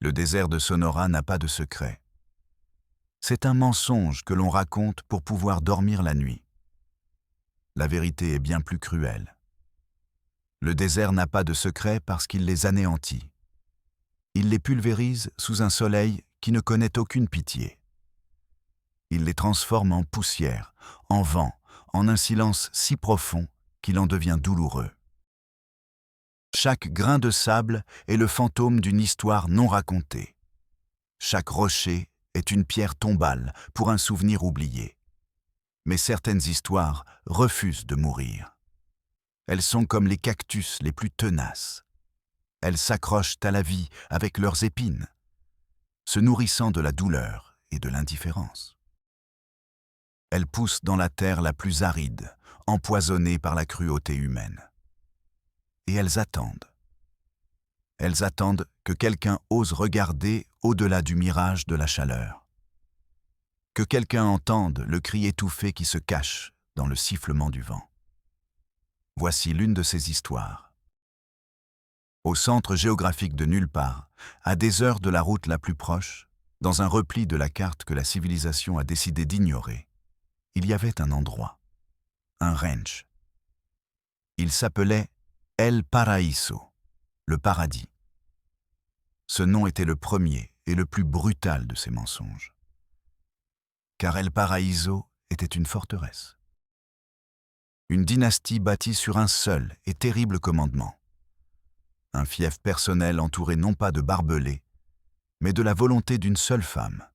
Le désert de Sonora n'a pas de secret. C'est un mensonge que l'on raconte pour pouvoir dormir la nuit. La vérité est bien plus cruelle. Le désert n'a pas de secret parce qu'il les anéantit. Il les pulvérise sous un soleil qui ne connaît aucune pitié. Il les transforme en poussière, en vent, en un silence si profond qu'il en devient douloureux. Chaque grain de sable est le fantôme d'une histoire non racontée. Chaque rocher est une pierre tombale pour un souvenir oublié. Mais certaines histoires refusent de mourir. Elles sont comme les cactus les plus tenaces. Elles s'accrochent à la vie avec leurs épines, se nourrissant de la douleur et de l'indifférence. Elles poussent dans la terre la plus aride, empoisonnée par la cruauté humaine. Et elles attendent. Elles attendent que quelqu'un ose regarder au-delà du mirage de la chaleur. Que quelqu'un entende le cri étouffé qui se cache dans le sifflement du vent. Voici l'une de ces histoires. Au centre géographique de nulle part, à des heures de la route la plus proche, dans un repli de la carte que la civilisation a décidé d'ignorer, il y avait un endroit, un ranch. Il s'appelait El Paraíso, le paradis. Ce nom était le premier et le plus brutal de ces mensonges. Car El Paraíso était une forteresse. Une dynastie bâtie sur un seul et terrible commandement. Un fief personnel entouré non pas de barbelés, mais de la volonté d'une seule femme.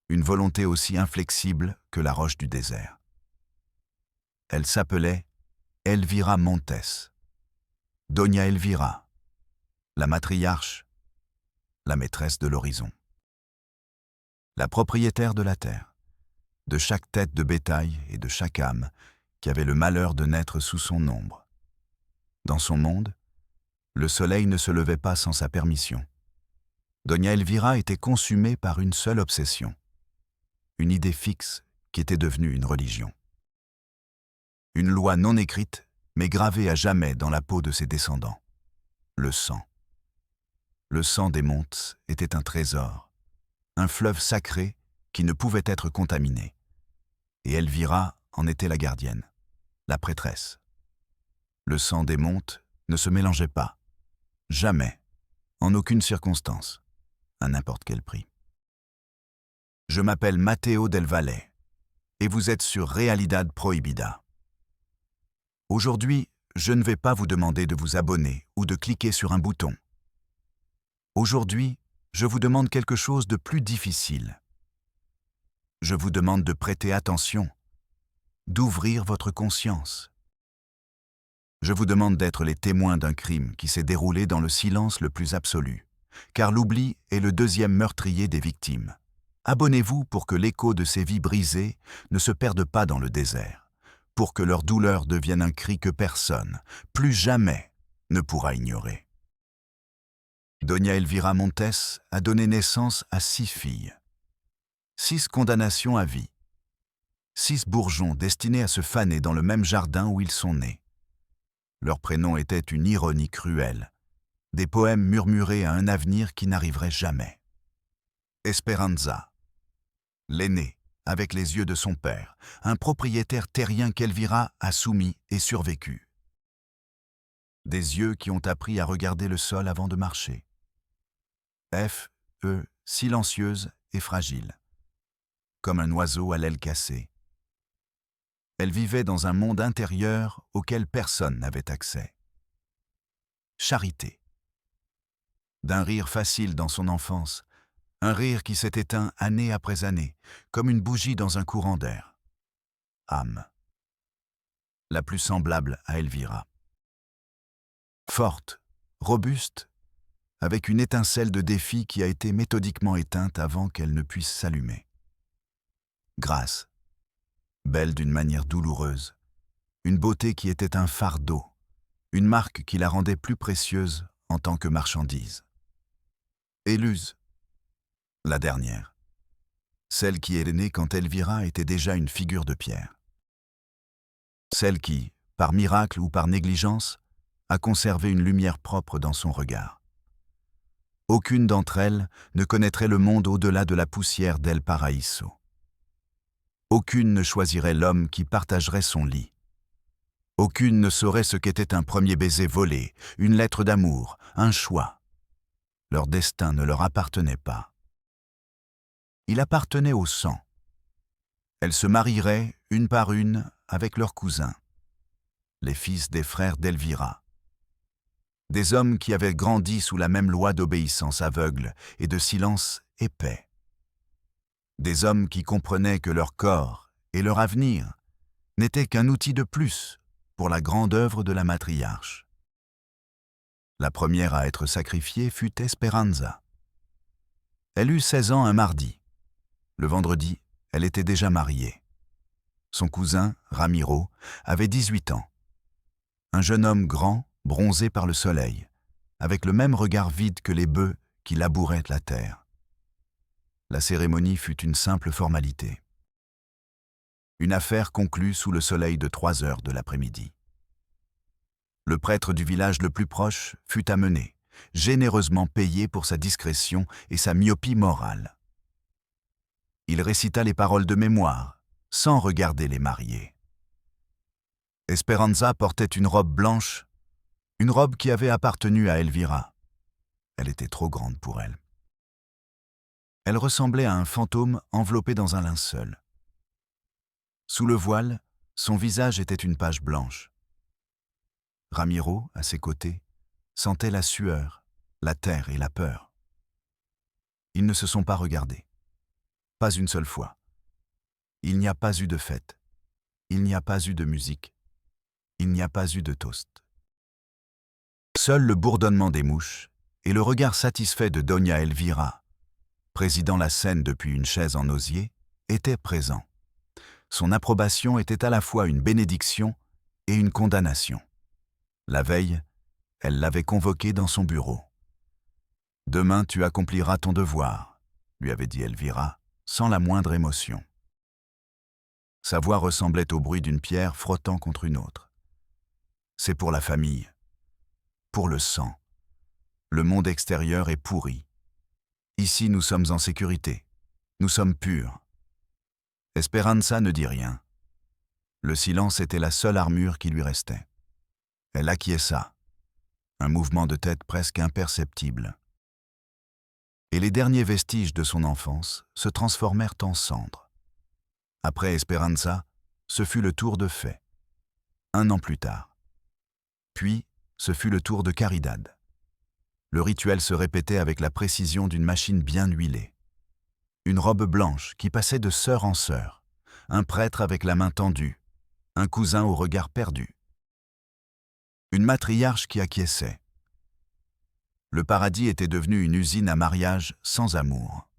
Une volonté aussi inflexible que la roche du désert. Elle s'appelait Elvira Montes, Doña Elvira, la matriarche, la maîtresse de l'horizon. La propriétaire de la terre, de chaque tête de bétail et de chaque âme qui avait le malheur de naître sous son ombre. Dans son monde, le soleil ne se levait pas sans sa permission. Doña Elvira était consumée par une seule obsession, une idée fixe qui était devenue une religion. Une loi non écrite, mais gravée à jamais dans la peau de ses descendants. Le sang. Le sang des Montes était un trésor, un fleuve sacré qui ne pouvait être contaminé. Et Elvira en était la gardienne, la prêtresse. Le sang des Montes ne se mélangeait pas, jamais, en aucune circonstance, à n'importe quel prix. Je m'appelle Matteo Del Valle, et vous êtes sur Realidad Prohibida. Aujourd'hui, je ne vais pas vous demander de vous abonner ou de cliquer sur un bouton. Aujourd'hui, je vous demande quelque chose de plus difficile. Je vous demande de prêter attention, d'ouvrir votre conscience. Je vous demande d'être les témoins d'un crime qui s'est déroulé dans le silence le plus absolu, car l'oubli est le deuxième meurtrier des victimes. Abonnez-vous pour que l'écho de ces vies brisées ne se perde pas dans le désert, pour que leur douleur devienne un cri que personne, plus jamais, ne pourra ignorer. Doña Elvira Montes a donné naissance à 6 filles. 6 condamnations à vie. 6 bourgeons destinés à se faner dans le même jardin où ils sont nés. Leur prénom était une ironie cruelle, des poèmes murmurés à un avenir qui n'arriverait jamais. Esperanza, l'aîné, avec les yeux de son père, un propriétaire terrien qu'Elvira a soumis et survécu. Des yeux qui ont appris à regarder le sol avant de marcher. Silencieuse et fragile, comme un oiseau à l'aile cassée. Elle vivait dans un monde intérieur auquel personne n'avait accès. Charité. D'un rire facile dans son enfance, un rire qui s'est éteint année après année, comme une bougie dans un courant d'air. Âme. La plus semblable à Elvira. Forte, robuste, avec une étincelle de défi qui a été méthodiquement éteinte avant qu'elle ne puisse s'allumer. Grâce. Belle d'une manière douloureuse, une beauté qui était un fardeau, une marque qui la rendait plus précieuse en tant que marchandise. Éluse, la dernière, celle qui est née quand Elvira était déjà une figure de pierre. Celle qui, par miracle ou par négligence, a conservé une lumière propre dans son regard. Aucune d'entre elles ne connaîtrait le monde au-delà de la poussière d'El Paraíso. Aucune ne choisirait l'homme qui partagerait son lit. Aucune ne saurait ce qu'était un premier baiser volé, une lettre d'amour, un choix. Leur destin ne leur appartenait pas. Il appartenait au sang. Elles se marieraient, une par une, avec leurs cousins, les fils des frères d'Elvira. Des hommes qui avaient grandi sous la même loi d'obéissance aveugle et de silence épais. Des hommes qui comprenaient que leur corps et leur avenir n'étaient qu'un outil de plus pour la grande œuvre de la matriarche. La première à être sacrifiée fut Esperanza. Elle eut 16 ans un mardi. Le vendredi, elle était déjà mariée. Son cousin, Ramiro, avait 18 ans. Un jeune homme grand, bronzé par le soleil, avec le même regard vide que les bœufs qui labouraient la terre. La cérémonie fut une simple formalité. Une affaire conclue sous le soleil de 3 heures de l'après-midi. Le prêtre du village le plus proche fut amené, généreusement payé pour sa discrétion et sa myopie morale. Il récita les paroles de mémoire, sans regarder les mariés. Esperanza portait une robe blanche, une robe qui avait appartenu à Elvira. Elle était trop grande pour elle. Elle ressemblait à un fantôme enveloppé dans un linceul. Sous le voile, son visage était une page blanche. Ramiro, à ses côtés, sentait la sueur, la terre et la peur. Ils ne se sont pas regardés. Pas une seule fois. Il n'y a pas eu de fête. Il n'y a pas eu de musique. Il n'y a pas eu de toast. Seul le bourdonnement des mouches et le regard satisfait de Doña Elvira, présidant la scène depuis une chaise en osier, étaient présents. Son approbation était à la fois une bénédiction et une condamnation. La veille, elle l'avait convoqué dans son bureau. « Demain, tu accompliras ton devoir », lui avait dit Elvira, sans la moindre émotion. Sa voix ressemblait au bruit d'une pierre frottant contre une autre. C'est pour la famille, pour le sang. Le monde extérieur est pourri. Ici, nous sommes en sécurité. Nous sommes purs. Esperanza ne dit rien. Le silence était la seule armure qui lui restait. Elle acquiesça, un mouvement de tête presque imperceptible. Et les derniers vestiges de son enfance se transformèrent en cendres. Après Esperanza, ce fut le tour de Fay, 1 an plus tard. Puis, ce fut le tour de Caridad. Le rituel se répétait avec la précision d'une machine bien huilée. Une robe blanche qui passait de sœur en sœur, un prêtre avec la main tendue, un cousin au regard perdu. Une matriarche qui acquiesçait. Le paradis était devenu une usine à mariage sans amour,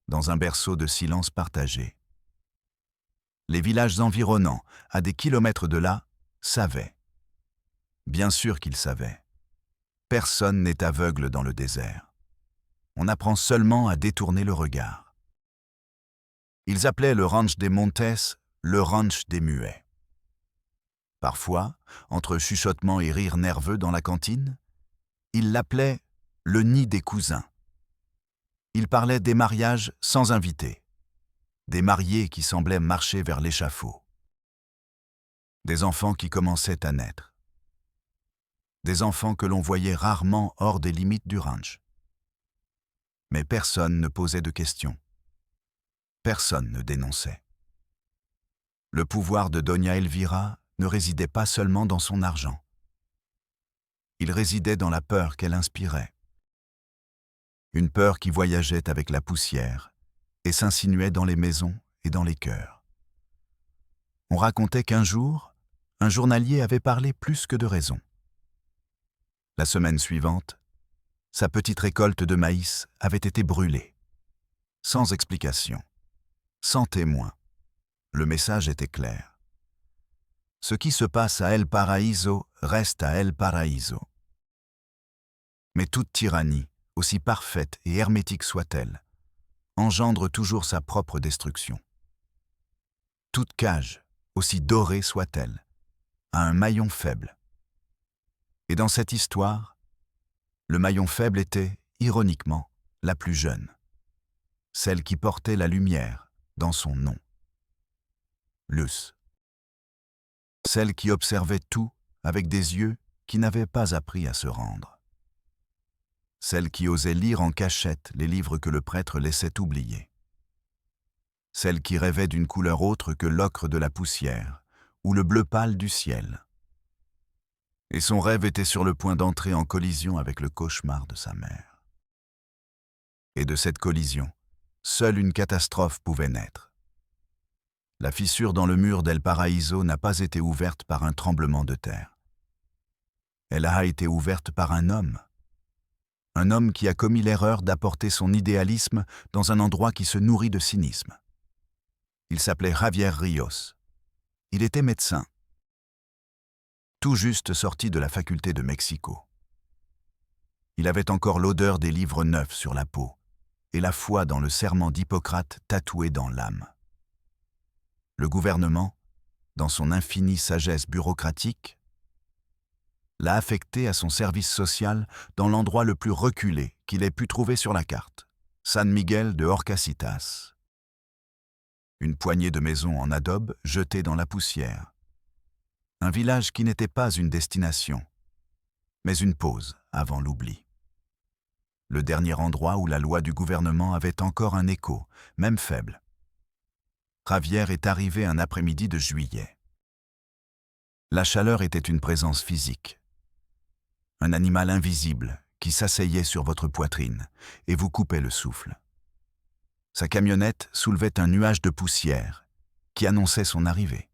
dans un berceau de silence partagé. Les villages environnants, à des kilomètres de là, savaient. Bien sûr qu'ils savaient. Personne n'est aveugle dans le désert. On apprend seulement à détourner le regard. Ils appelaient le ranch des Montes le ranch des muets. Parfois, entre chuchotements et rires nerveux dans la cantine, ils l'appelaient le nid des cousins. Ils parlaient des mariages sans invités, des mariés qui semblaient marcher vers l'échafaud, des enfants qui commençaient à naître, des enfants que l'on voyait rarement hors des limites du ranch. Mais personne ne posait de questions. Personne ne dénonçait. Le pouvoir de Doña Elvira ne résidait pas seulement dans son argent. Il résidait dans la peur qu'elle inspirait. Une peur qui voyageait avec la poussière et s'insinuait dans les maisons et dans les cœurs. On racontait qu'un jour, un journalier avait parlé plus que de raison. La semaine suivante, sa petite récolte de maïs avait été brûlée. Sans explication, sans témoin. Le message était clair. Ce qui se passe à El Paraíso reste à El Paraíso. Mais toute tyrannie, aussi parfaite et hermétique soit-elle, engendre toujours sa propre destruction. Toute cage, aussi dorée soit-elle, a un maillon faible. Et dans cette histoire, le maillon faible était ironiquement, la plus jeune, celle qui portait la lumière dans son nom. Luz. Celle qui observait tout avec des yeux qui n'avaient pas appris à se rendre. Celle qui osait lire en cachette les livres que le prêtre laissait oublier. Celle qui rêvait d'une couleur autre que l'ocre de la poussière ou le bleu pâle du ciel. Et son rêve était sur le point d'entrer en collision avec le cauchemar de sa mère. Et de cette collision, seule une catastrophe pouvait naître. La fissure dans le mur d'El Paraíso n'a pas été ouverte par un tremblement de terre. Elle a été ouverte par un homme qui a commis l'erreur d'apporter son idéalisme dans un endroit qui se nourrit de cynisme. Il s'appelait Javier Ríos. Il était médecin, tout juste sorti de la faculté de Mexico. Il avait encore l'odeur des livres neufs sur la peau et la foi dans le serment d'Hippocrate tatoué dans l'âme. Le gouvernement, dans son infinie sagesse bureaucratique, l'a affecté à son service social dans l'endroit le plus reculé qu'il ait pu trouver sur la carte, San Miguel de Horcasitas. Une poignée de maisons en adobe jetées dans la poussière. Un village qui n'était pas une destination, mais une pause avant l'oubli. Le dernier endroit où la loi du gouvernement avait encore un écho, même faible. Javier est arrivé un après-midi de juillet. La chaleur était une présence physique. Un animal invisible qui s'asseyait sur votre poitrine et vous coupait le souffle. Sa camionnette soulevait un nuage de poussière qui annonçait son arrivée.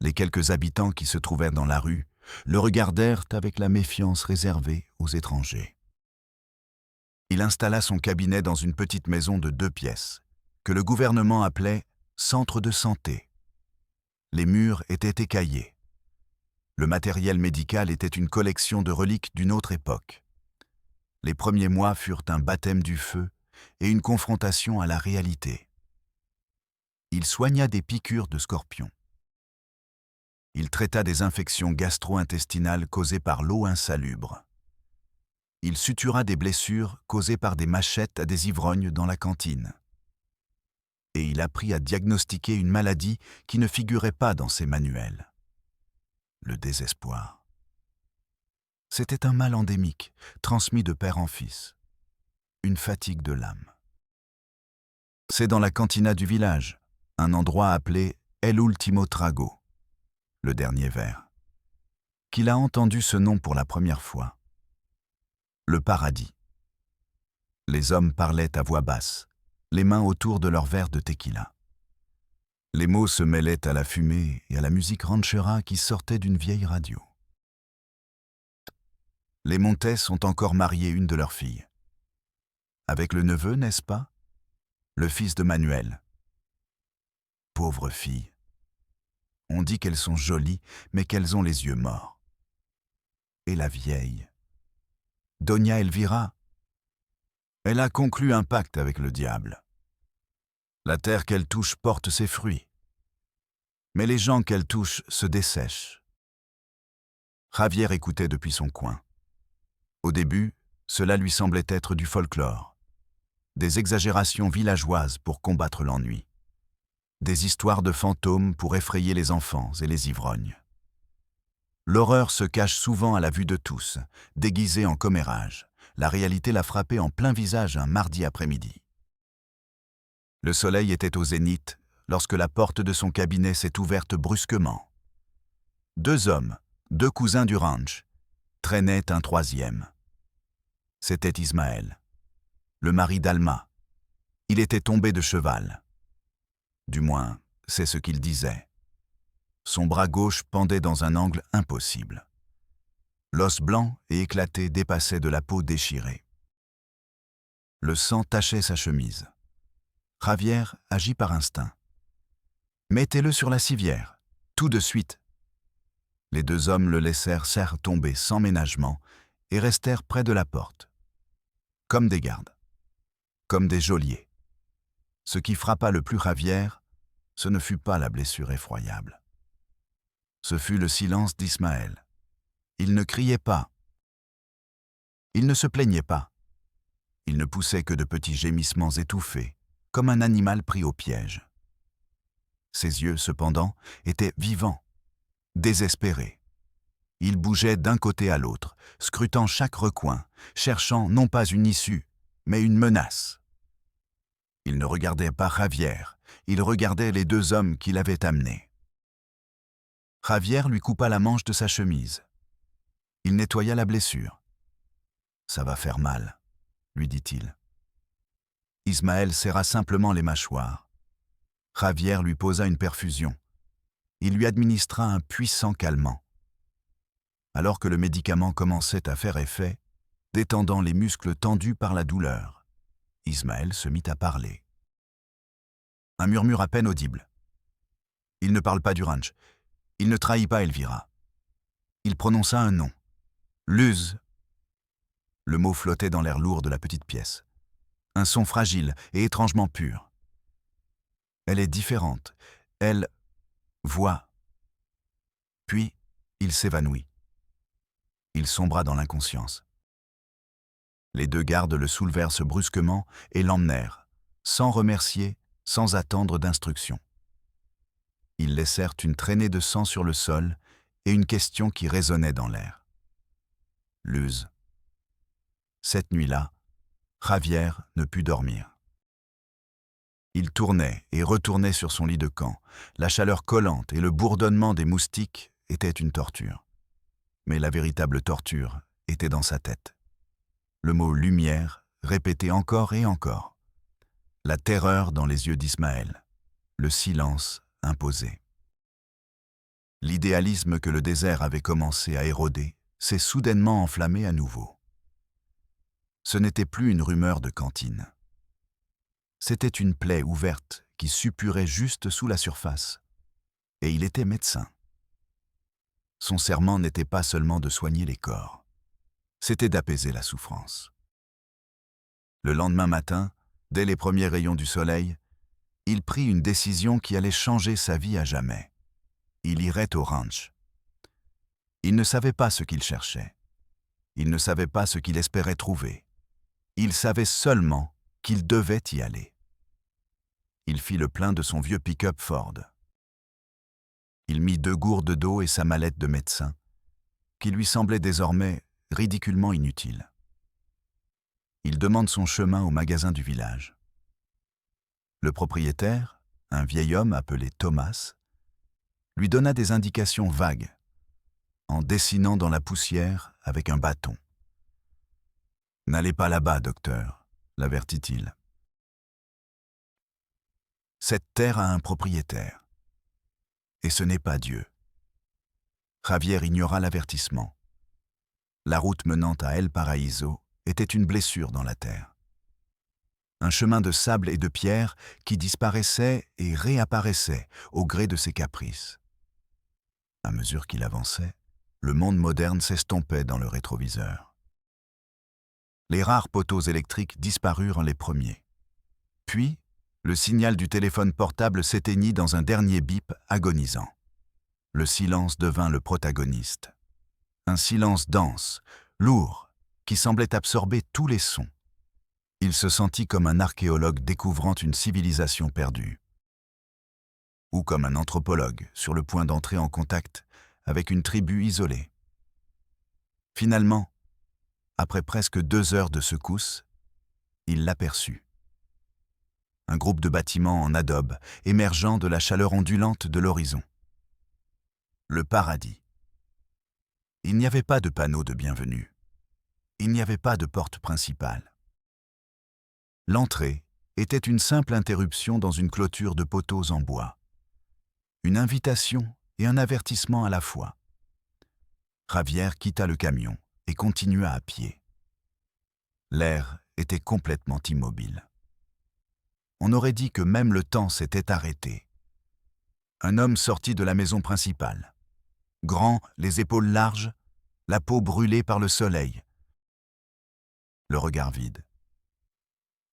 Les quelques habitants qui se trouvaient dans la rue le regardèrent avec la méfiance réservée aux étrangers. Il installa son cabinet dans une petite maison de 2 pièces, que le gouvernement appelait « centre de santé ». Les murs étaient écaillés. Le matériel médical était une collection de reliques d'une autre époque. Les premiers mois furent un baptême du feu et une confrontation à la réalité. Il soigna des piqûres de scorpions. Il traita des infections gastro-intestinales causées par l'eau insalubre. Il sutura des blessures causées par des machettes à des ivrognes dans la cantine. Et il apprit à diagnostiquer une maladie qui ne figurait pas dans ses manuels. Le désespoir. C'était un mal endémique, transmis de père en fils. Une fatigue de l'âme. C'est dans la cantina du village, un endroit appelé El Último Trago, le dernier verre, qu'il a entendu ce nom pour la première fois. Le paradis. Les hommes parlaient à voix basse, les mains autour de leur verre de tequila. Les mots se mêlaient à la fumée et à la musique ranchera qui sortait d'une vieille radio. Les Montes ont encore marié une de leurs filles. Avec le neveu, n'est-ce pas? Le fils de Manuel. Pauvres filles. On dit qu'elles sont jolies, mais qu'elles ont les yeux morts. Et la vieille, Doña Elvira, elle a conclu un pacte avec le diable. La terre qu'elle touche porte ses fruits, mais les gens qu'elle touche se dessèchent. Javier écoutait depuis son coin. Au début, cela lui semblait être du folklore, des exagérations villageoises pour combattre l'ennui, des histoires de fantômes pour effrayer les enfants et les ivrognes. L'horreur se cache souvent à la vue de tous, déguisée en commérage. La réalité l'a frappé en plein visage un mardi après-midi. Le soleil était au zénith lorsque la porte de son cabinet s'est ouverte brusquement. 2 hommes, 2 cousins du ranch, traînaient un 3e. C'était Ismaël, le mari d'Alma. Il était tombé de cheval. Du moins, c'est ce qu'il disait. Son bras gauche pendait dans un angle impossible. L'os blanc et éclaté dépassait de la peau déchirée. Le sang tachait sa chemise. Javier agit par instinct. « Mettez-le sur la civière, tout de suite !» Les 2 hommes le laissèrent tomber sans ménagement et restèrent près de la porte, comme des gardes, comme des geôliers. Ce qui frappa le plus Javier, ce ne fut pas la blessure effroyable. Ce fut le silence d'Ismaël. Il ne criait pas. Il ne se plaignait pas. Il ne poussait que de petits gémissements étouffés, comme un animal pris au piège. Ses yeux, cependant, étaient vivants, désespérés. Il bougeait d'un côté à l'autre, scrutant chaque recoin, cherchant non pas une issue, mais une menace. Il ne regardait pas Javier, il regardait les deux hommes qui l'avaient amené. Javier lui coupa la manche de sa chemise. Il nettoya la blessure. « Ça va faire mal », lui dit-il. Ismaël serra simplement les mâchoires. Javier lui posa une perfusion. Il lui administra un puissant calmant. Alors que le médicament commençait à faire effet, détendant les muscles tendus par la douleur, Ismaël se mit à parler. Un murmure à peine audible. Il ne parle pas du ranch. Il ne trahit pas Elvira. Il prononça un nom. Luz. Le mot flottait dans l'air lourd de la petite pièce. Un son fragile et étrangement pur. Elle est différente. Elle voit. Puis, il s'évanouit. Il sombra dans l'inconscience. Les deux gardes le soulevèrent brusquement et l'emmenèrent, sans remercier, sans attendre d'instructions. Ils laissèrent une traînée de sang sur le sol et une question qui résonnait dans l'air. Luz. Cette nuit-là, Javier ne put dormir. Il tournait et retournait sur son lit de camp. La chaleur collante et le bourdonnement des moustiques étaient une torture. Mais la véritable torture était dans sa tête. Le mot « lumière » répété encore et encore. La terreur dans les yeux d'Ismaël. Le silence imposé. L'idéalisme que le désert avait commencé à éroder s'est soudainement enflammé à nouveau. Ce n'était plus une rumeur de cantine. C'était une plaie ouverte qui suppurait juste sous la surface. Et il était médecin. Son serment n'était pas seulement de soigner les corps, c'était d'apaiser la souffrance. Le lendemain matin, dès les premiers rayons du soleil, il prit une décision qui allait changer sa vie à jamais. Il irait au ranch. Il ne savait pas ce qu'il cherchait. Il ne savait pas ce qu'il espérait trouver. Il savait seulement qu'il devait y aller. Il fit le plein de son vieux pick-up Ford. Il mit 2 gourdes d'eau et sa mallette de médecin, qui lui semblait désormais ridiculement inutile. Il demande son chemin au magasin du village. Le propriétaire, un vieil homme appelé Thomas, lui donna des indications vagues, en dessinant dans la poussière avec un bâton. « N'allez pas là-bas, docteur », l'avertit-il. Cette terre a un propriétaire. Et ce n'est pas Dieu. Javier ignora l'avertissement. La route menant à El Paraíso était une blessure dans la terre. Un chemin de sable et de pierre qui disparaissait et réapparaissait au gré de ses caprices. À mesure qu'il avançait, le monde moderne s'estompait dans le rétroviseur. Les rares poteaux électriques disparurent les premiers. Puis, le signal du téléphone portable s'éteignit dans un dernier bip agonisant. Le silence devint le protagoniste. Un silence dense, lourd, qui semblait absorber tous les sons. Il se sentit comme un archéologue découvrant une civilisation perdue. Ou comme un anthropologue sur le point d'entrer en contact avec une tribu isolée. Finalement, après presque 2 heures de secousses, il l'aperçut. Un groupe de bâtiments en adobe émergeant de la chaleur ondulante de l'horizon. Le paradis. Il n'y avait pas de panneau de bienvenue. Il n'y avait pas de porte principale. L'entrée était une simple interruption dans une clôture de poteaux en bois. Une invitation et un avertissement à la fois. Javier quitta le camion et continua à pied. L'air était complètement immobile. On aurait dit que même le temps s'était arrêté. Un homme sortit de la maison principale. Grand, les épaules larges, la peau brûlée par le soleil. Le regard vide.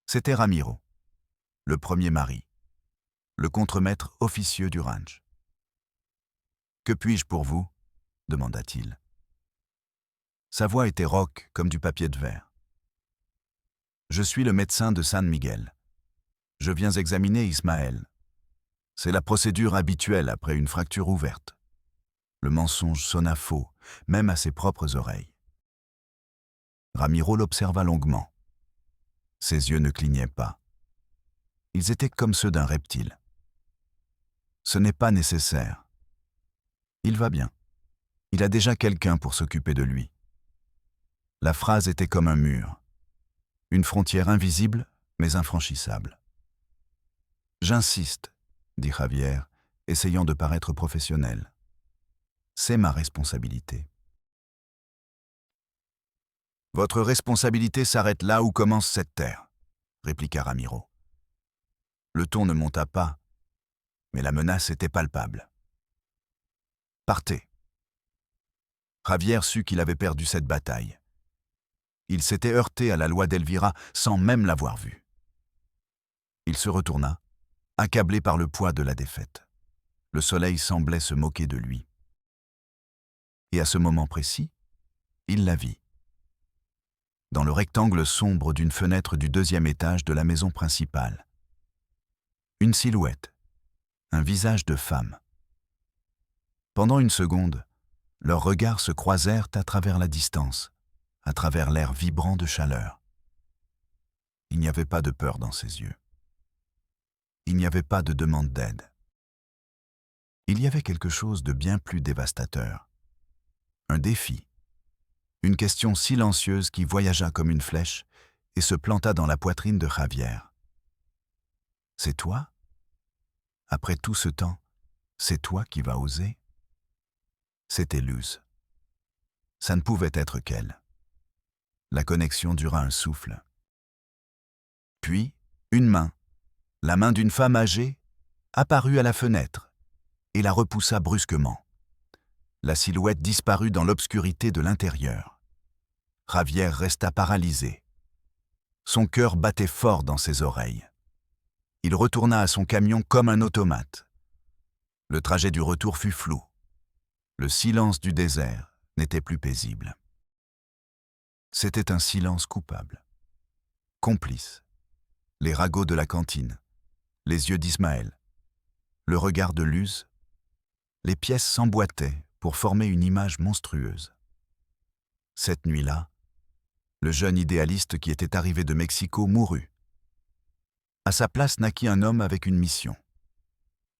C'était Ramiro, le premier mari, le contremaître officieux du ranch. « Que puis-je pour vous ?» demanda-t-il. Sa voix était rauque comme du papier de verre. Je suis le médecin de San Miguel. Je viens examiner Ismaël. C'est la procédure habituelle après une fracture ouverte. Le mensonge sonna faux, même à ses propres oreilles. Ramiro l'observa longuement. Ses yeux ne clignaient pas. Ils étaient comme ceux d'un reptile. Ce n'est pas nécessaire. Il va bien. Il a déjà quelqu'un pour s'occuper de lui. La phrase était comme un mur. Une frontière invisible, mais infranchissable. J'insiste, dit Javier, essayant de paraître professionnel. C'est ma responsabilité. Votre responsabilité s'arrête là où commence cette terre, répliqua Ramiro. Le ton ne monta pas, mais la menace était palpable. Partez. Javier sut qu'il avait perdu cette bataille. Il s'était heurté à la loi d'Elvira sans même l'avoir vue. Il se retourna, accablé par le poids de la défaite. Le soleil semblait se moquer de lui. Et à ce moment précis, il la vit. Dans le rectangle sombre d'une fenêtre du 2e étage de la maison principale. Une silhouette, un visage de femme. Pendant une seconde, leurs regards se croisèrent à travers la distance, à travers l'air vibrant de chaleur. Il n'y avait pas de peur dans ses yeux. Il n'y avait pas de demande d'aide. Il y avait quelque chose de bien plus dévastateur. Un défi. Une question silencieuse qui voyagea comme une flèche et se planta dans la poitrine de Javier. « C'est toi ? Après tout ce temps, c'est toi qui vas oser ?» C'était Luz. Ça ne pouvait être qu'elle. La connexion dura un souffle. Puis, une main, la main d'une femme âgée, apparut à la fenêtre et la repoussa brusquement. La silhouette disparut dans l'obscurité de l'intérieur. Javier resta paralysé. Son cœur battait fort dans ses oreilles. Il retourna à son camion comme un automate. Le trajet du retour fut flou. Le silence du désert n'était plus paisible. C'était un silence coupable. Complice. Les ragots de la cantine, les yeux d'Ismaël, le regard de Luz, les pièces s'emboîtaient pour former une image monstrueuse. Cette nuit-là, le jeune idéaliste qui était arrivé de Mexico mourut. À sa place naquit un homme avec une mission.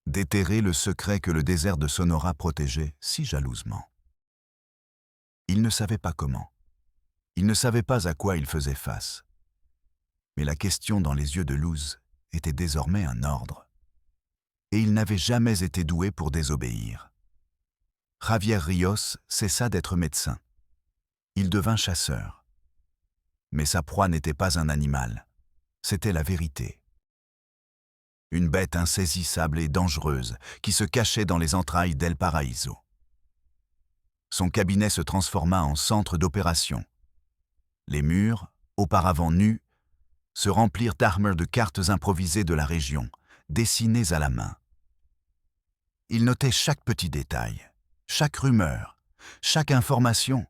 Déterrer le secret que le désert de Sonora protégeait si jalousement. Il ne savait pas comment. Il ne savait pas à quoi il faisait face. Mais la question dans les yeux de Luz était désormais un ordre. Et il n'avait jamais été doué pour désobéir. Javier Rios cessa d'être médecin. Il devint chasseur. Mais sa proie n'était pas un animal, c'était la vérité. Une bête insaisissable et dangereuse qui se cachait dans les entrailles d'El Paraíso. Son cabinet se transforma en centre d'opération. Les murs, auparavant nus, se remplirent d'armures de cartes improvisées de la région, dessinées à la main. Il notait chaque petit détail, chaque rumeur, chaque information,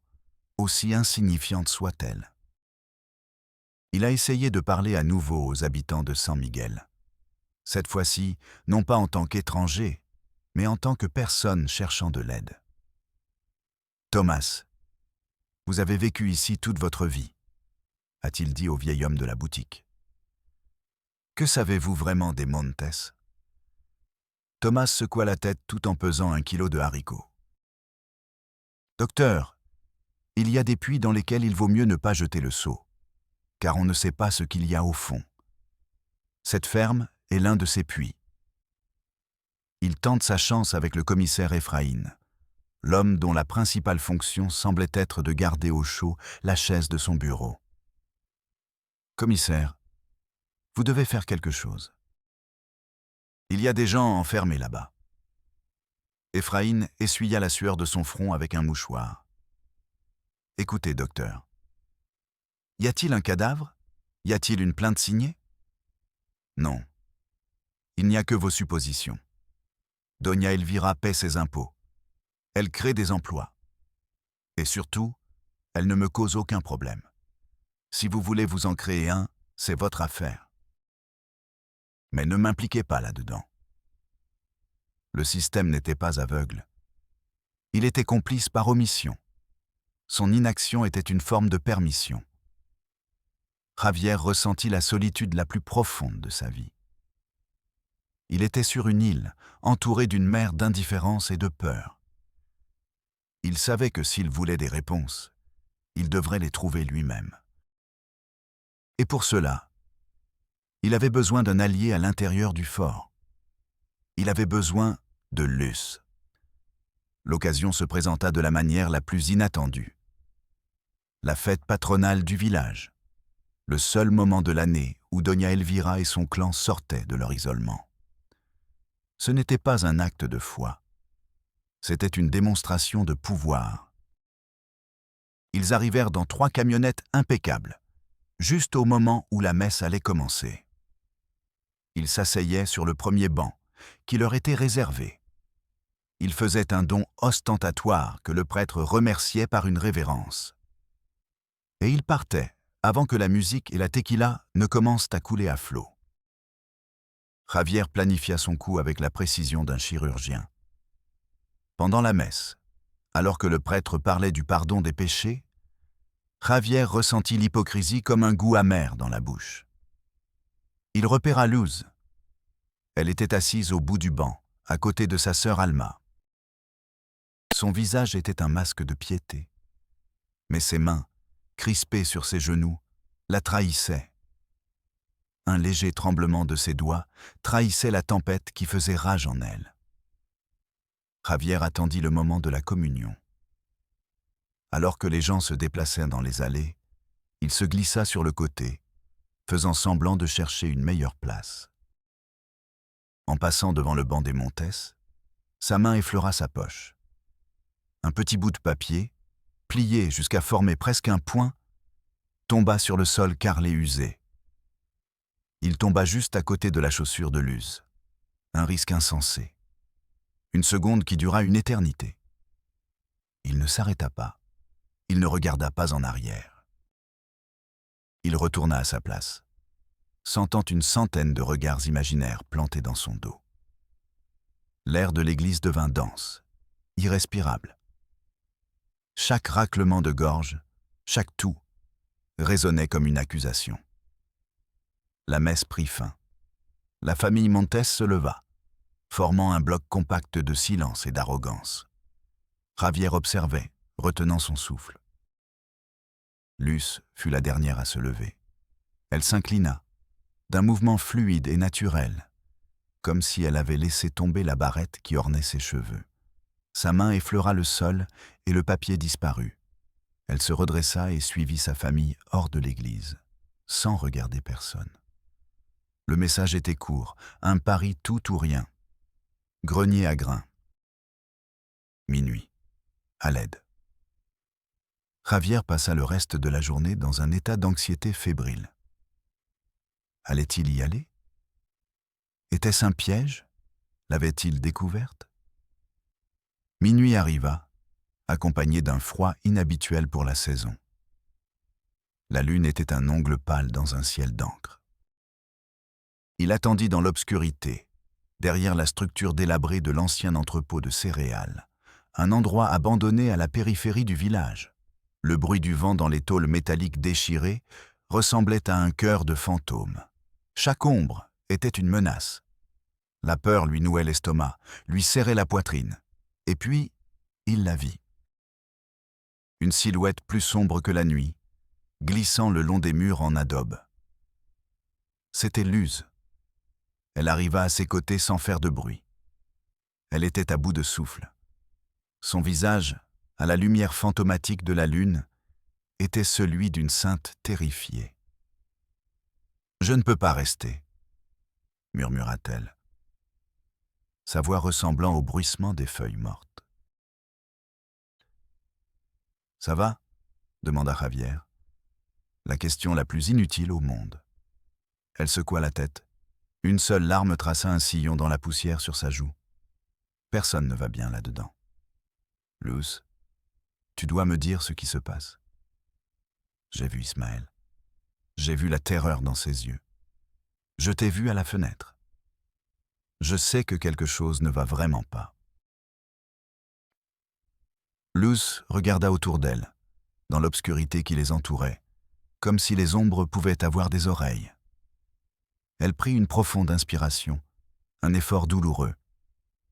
aussi insignifiante soit-elle. Il a essayé de parler à nouveau aux habitants de San Miguel. Cette fois-ci, non pas en tant qu'étranger, mais en tant que personne cherchant de l'aide. « Thomas, vous avez vécu ici toute votre vie, » a-t-il dit au vieil homme de la boutique. « Que savez-vous vraiment des Montes ?» Thomas secoua la tête tout en pesant 1 kilo de haricots. « Docteur, il y a des puits dans lesquels il vaut mieux ne pas jeter le seau, car on ne sait pas ce qu'il y a au fond. Cette ferme est l'un de ces puits. » Il tente sa chance avec le commissaire Ephraïn, l'homme dont la principale fonction semblait être de garder au chaud la chaise de son bureau. « Commissaire, vous devez faire quelque chose. Il y a des gens enfermés là-bas. » Ephraïn essuya la sueur de son front avec un mouchoir. « Écoutez, docteur. Y a-t-il un cadavre? Y a-t-il une plainte signée? Non. Il n'y a que vos suppositions. Doña Elvira paie ses impôts. Elle crée des emplois. Et surtout, elle ne me cause aucun problème. Si vous voulez vous en créer un, c'est votre affaire. Mais ne m'impliquez pas là-dedans. Le système n'était pas aveugle. Il était complice par omission. Son inaction était une forme de permission. Javier ressentit la solitude la plus profonde de sa vie. Il était sur une île, entouré d'une mer d'indifférence et de peur. Il savait que s'il voulait des réponses, il devrait les trouver lui-même. Et pour cela, il avait besoin d'un allié à l'intérieur du fort. Il avait besoin de Luz. L'occasion se présenta de la manière la plus inattendue. La fête patronale du village, le seul moment de l'année où Doña Elvira et son clan sortaient de leur isolement. Ce n'était pas un acte de foi, c'était une démonstration de pouvoir. Ils arrivèrent dans 3 camionnettes impeccables, juste au moment où la messe allait commencer. Ils s'asseyaient sur le premier banc, qui leur était réservé. Ils faisaient un don ostentatoire que le prêtre remerciait par une révérence. Et ils partaient, avant que la musique et la tequila ne commencent à couler à flot. Javier planifia son coup avec la précision d'un chirurgien. Pendant la messe, alors que le prêtre parlait du pardon des péchés, Javier ressentit l'hypocrisie comme un goût amer dans la bouche. Il repéra Luz. Elle était assise au bout du banc, à côté de sa sœur Alma. Son visage était un masque de piété, mais ses mains, crispées sur ses genoux, la trahissaient. Un léger tremblement de ses doigts trahissait la tempête qui faisait rage en elle. Javier attendit le moment de la communion. Alors que les gens se déplaçaient dans les allées, il se glissa sur le côté, faisant semblant de chercher une meilleure place. En passant devant le banc des Montes, sa main effleura sa poche. Un petit bout de papier, plié jusqu'à former presque un point, tomba sur le sol carrelé usé. Il tomba juste à côté de la chaussure de Luz. Un risque insensé. Une seconde qui dura une éternité. Il ne s'arrêta pas. Il ne regarda pas en arrière. Il retourna à sa place, sentant une centaine de regards imaginaires plantés dans son dos. L'air de l'église devint dense, irrespirable. Chaque raclement de gorge, chaque toux, résonnait comme une accusation. La messe prit fin. La famille Montes se leva, formant un bloc compact de silence et d'arrogance. Javier observait, retenant son souffle. Luz fut la dernière à se lever. Elle s'inclina, d'un mouvement fluide et naturel, comme si elle avait laissé tomber la barrette qui ornait ses cheveux. Sa main effleura le sol et le papier disparut. Elle se redressa et suivit sa famille hors de l'église, sans regarder personne. Le message était court, un pari tout ou rien. Grenier à grains. Minuit. À l'aide. Javier passa le reste de la journée dans un état d'anxiété fébrile. Allait-il y aller? Était-ce un piège? L'avait-il découverte? Minuit arriva, accompagné d'un froid inhabituel pour la saison. La lune était un ongle pâle dans un ciel d'encre. Il attendit dans l'obscurité, derrière la structure délabrée de l'ancien entrepôt de céréales, un endroit abandonné à la périphérie du village. Le bruit du vent dans les tôles métalliques déchirées ressemblait à un chœur de fantômes. Chaque ombre était une menace. La peur lui nouait l'estomac, lui serrait la poitrine. Et puis, il la vit. Une silhouette plus sombre que la nuit, glissant le long des murs en adobe. C'était Luz. Elle arriva à ses côtés sans faire de bruit. Elle était à bout de souffle. Son visage, à la lumière fantomatique de la lune, était celui d'une sainte terrifiée. « Je ne peux pas rester », murmura-t-elle, sa voix ressemblant au bruissement des feuilles mortes. « Ça va ?» demanda Javier, la question la plus inutile au monde. Elle secoua la tête. Une seule larme traça un sillon dans la poussière sur sa joue. Personne ne va bien là-dedans. « Luz, tu dois me dire ce qui se passe. » J'ai vu Ismaël. J'ai vu la terreur dans ses yeux. Je t'ai vu à la fenêtre. Je sais que quelque chose ne va vraiment pas. Luz regarda autour d'elle, dans l'obscurité qui les entourait, comme si les ombres pouvaient avoir des oreilles. Elle prit une profonde inspiration, un effort douloureux.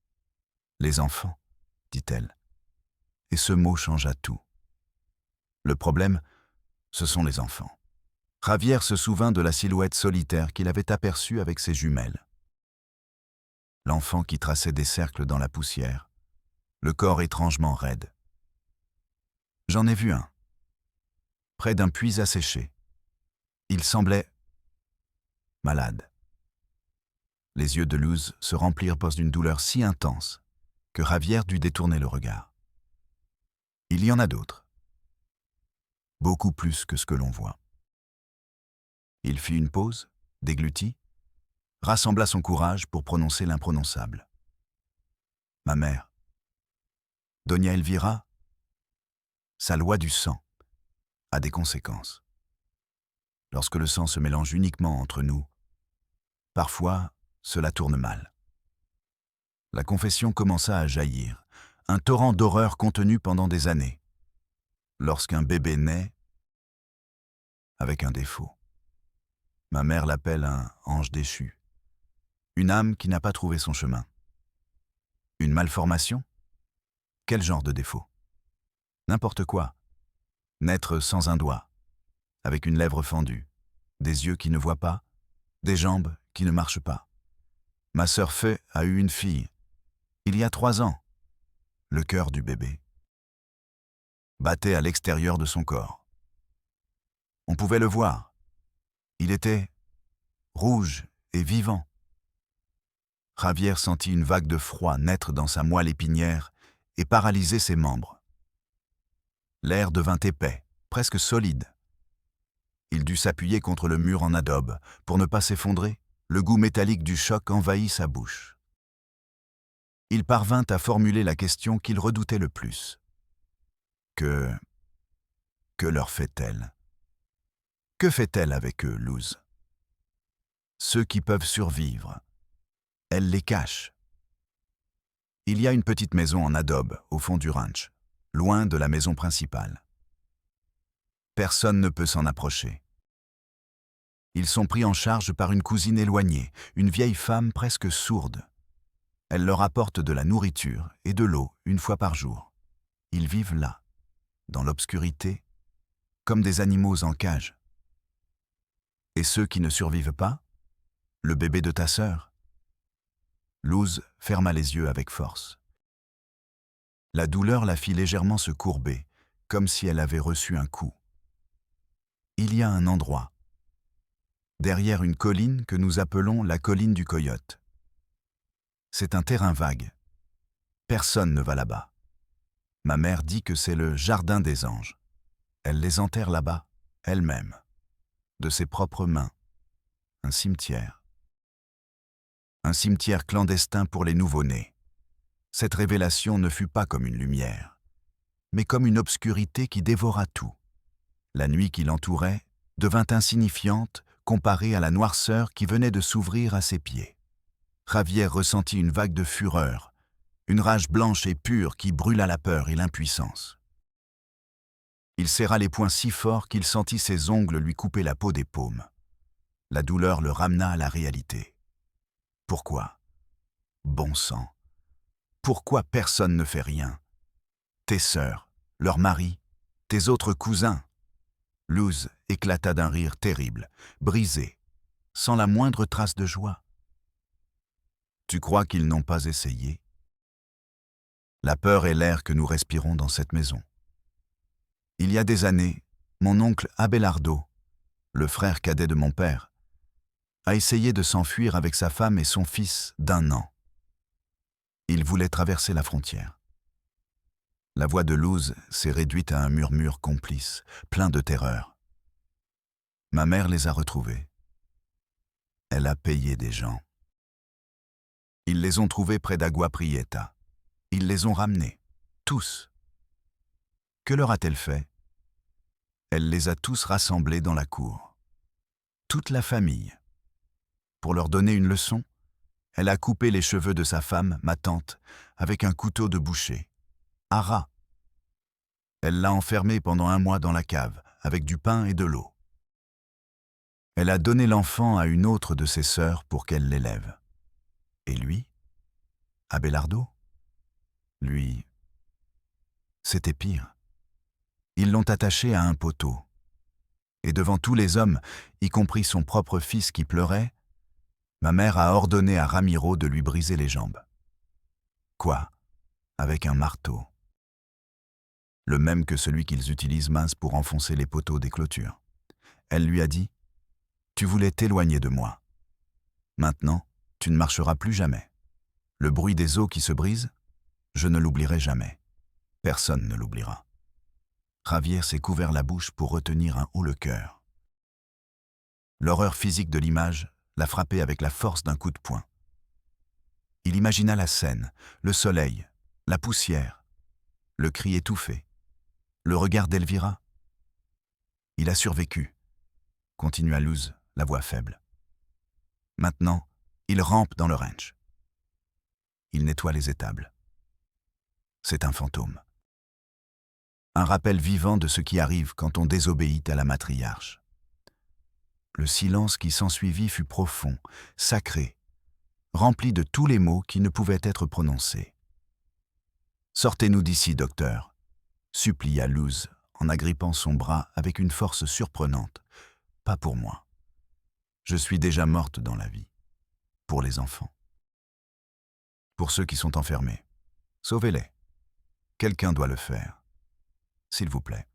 « Les enfants », dit-elle, et ce mot changea tout. Le problème, ce sont les enfants. Javier se souvint de la silhouette solitaire qu'il avait aperçue avec ses jumelles. L'enfant qui traçait des cercles dans la poussière, le corps étrangement raide. J'en ai vu un, près d'un puits asséché. Il semblait malade. Les yeux de Luz se remplirent d'une douleur si intense que Javier dut détourner le regard. Il y en a d'autres, beaucoup plus que ce que l'on voit. Il fit une pause, déglutit, rassembla son courage pour prononcer l'imprononçable. « Ma mère, Doña Elvira, sa loi du sang a des conséquences. Lorsque le sang se mélange uniquement entre nous, parfois, cela tourne mal. » La confession commença à jaillir, un torrent d'horreur contenu pendant des années. Lorsqu'un bébé naît avec un défaut, ma mère l'appelle un ange déchu, une âme qui n'a pas trouvé son chemin. Une malformation? Quel genre de défaut? N'importe quoi. Naître sans un doigt, avec une lèvre fendue, des yeux qui ne voient pas, des jambes qui ne marchent pas. Ma sœur Fée a eu une fille, il y a 3 ans. Le cœur du bébé battait à l'extérieur de son corps. On pouvait le voir. Il était rouge et vivant. Javier sentit une vague de froid naître dans sa moelle épinière et paralyser ses membres. L'air devint épais, presque solide. Il dut s'appuyer contre le mur en adobe pour ne pas s'effondrer. Le goût métallique du choc envahit sa bouche. Il parvint à formuler la question qu'il redoutait le plus. Que leur fait-elle? Que fait-elle avec eux, Luz? Ceux qui peuvent survivre, elle les cache. Il y a une petite maison en adobe au fond du ranch, loin de la maison principale. Personne ne peut s'en approcher. Ils sont pris en charge par une cousine éloignée, une vieille femme presque sourde. Elle leur apporte de la nourriture et de l'eau 1 fois par jour. Ils vivent là, dans l'obscurité, comme des animaux en cage. Et ceux qui ne survivent pas? Le bébé de ta sœur? Luz ferma les yeux avec force. La douleur la fit légèrement se courber, comme si elle avait reçu un coup. Il y a un endroit, derrière une colline que nous appelons la colline du Coyote. C'est un terrain vague. Personne ne va là-bas. Ma mère dit que c'est le jardin des anges. Elle les enterre là-bas, elle-même, de ses propres mains. Un cimetière. Un cimetière clandestin pour les nouveau-nés. Cette révélation ne fut pas comme une lumière, mais comme une obscurité qui dévora tout. La nuit qui l'entourait devint insignifiante comparée à la noirceur qui venait de s'ouvrir à ses pieds. Javier ressentit une vague de fureur, une rage blanche et pure qui brûla la peur et l'impuissance. Il serra les poings si fort qu'il sentit ses ongles lui couper la peau des paumes. La douleur le ramena à la réalité. Pourquoi? Bon sang. Pourquoi personne ne fait rien? Tes sœurs, leurs maris, tes autres cousins. Luz éclata d'un rire terrible, brisé, sans la moindre trace de joie. Tu crois qu'ils n'ont pas essayé? La peur est l'air que nous respirons dans cette maison. Il y a des années, mon oncle Abelardo, le frère cadet de mon père, a essayé de s'enfuir avec sa femme et son fils d'1 an. Il voulait traverser la frontière. La voix de Luz s'est réduite à un murmure complice, plein de terreur. Ma mère les a retrouvés. Elle a payé des gens. Ils les ont trouvés près d'Agua Prieta. Ils les ont ramenés, tous. Que leur a-t-elle fait? Elle les a tous rassemblés dans la cour. toute la famille. Pour leur donner une leçon, elle a coupé les cheveux de sa femme, ma tante, avec un couteau de boucher. Ara. Elle l'a enfermée pendant 1 mois dans la cave, avec du pain et de l'eau. Elle a donné l'enfant à une autre de ses sœurs pour qu'elle l'élève. Et lui, Abelardo, lui, c'était pire. Ils l'ont attaché à un poteau. Et devant tous les hommes, y compris son propre fils qui pleurait, ma mère a ordonné à Ramiro de lui briser les jambes. Quoi? Avec un marteau. Le même que celui qu'ils utilisent mince pour enfoncer les poteaux des clôtures. Elle lui a dit « Tu voulais t'éloigner de moi. Maintenant, tu ne marcheras plus jamais. Le bruit des os qui se brisent, je ne l'oublierai jamais. Personne ne l'oubliera. » Javier s'est couvert la bouche pour retenir un haut le cœur. L'horreur physique de l'image l'a frappé avec la force d'un coup de poing. Il imagina la scène, le soleil, la poussière, le cri étouffé, le regard d'Elvira. Il a survécu, continua Luz, la voix faible. Maintenant, il rampe dans le ranch. Il nettoie les étables. C'est un fantôme. Un rappel vivant de ce qui arrive quand on désobéit à la matriarche. Le silence qui s'ensuivit fut profond, sacré, rempli de tous les mots qui ne pouvaient être prononcés. « Sortez-nous d'ici, docteur », supplia Luz en agrippant son bras avec une force surprenante. « Pas pour moi. Je suis déjà morte dans la vie. Pour les enfants. Pour ceux qui sont enfermés. Sauvez-les. Quelqu'un doit le faire. S'il vous plaît. »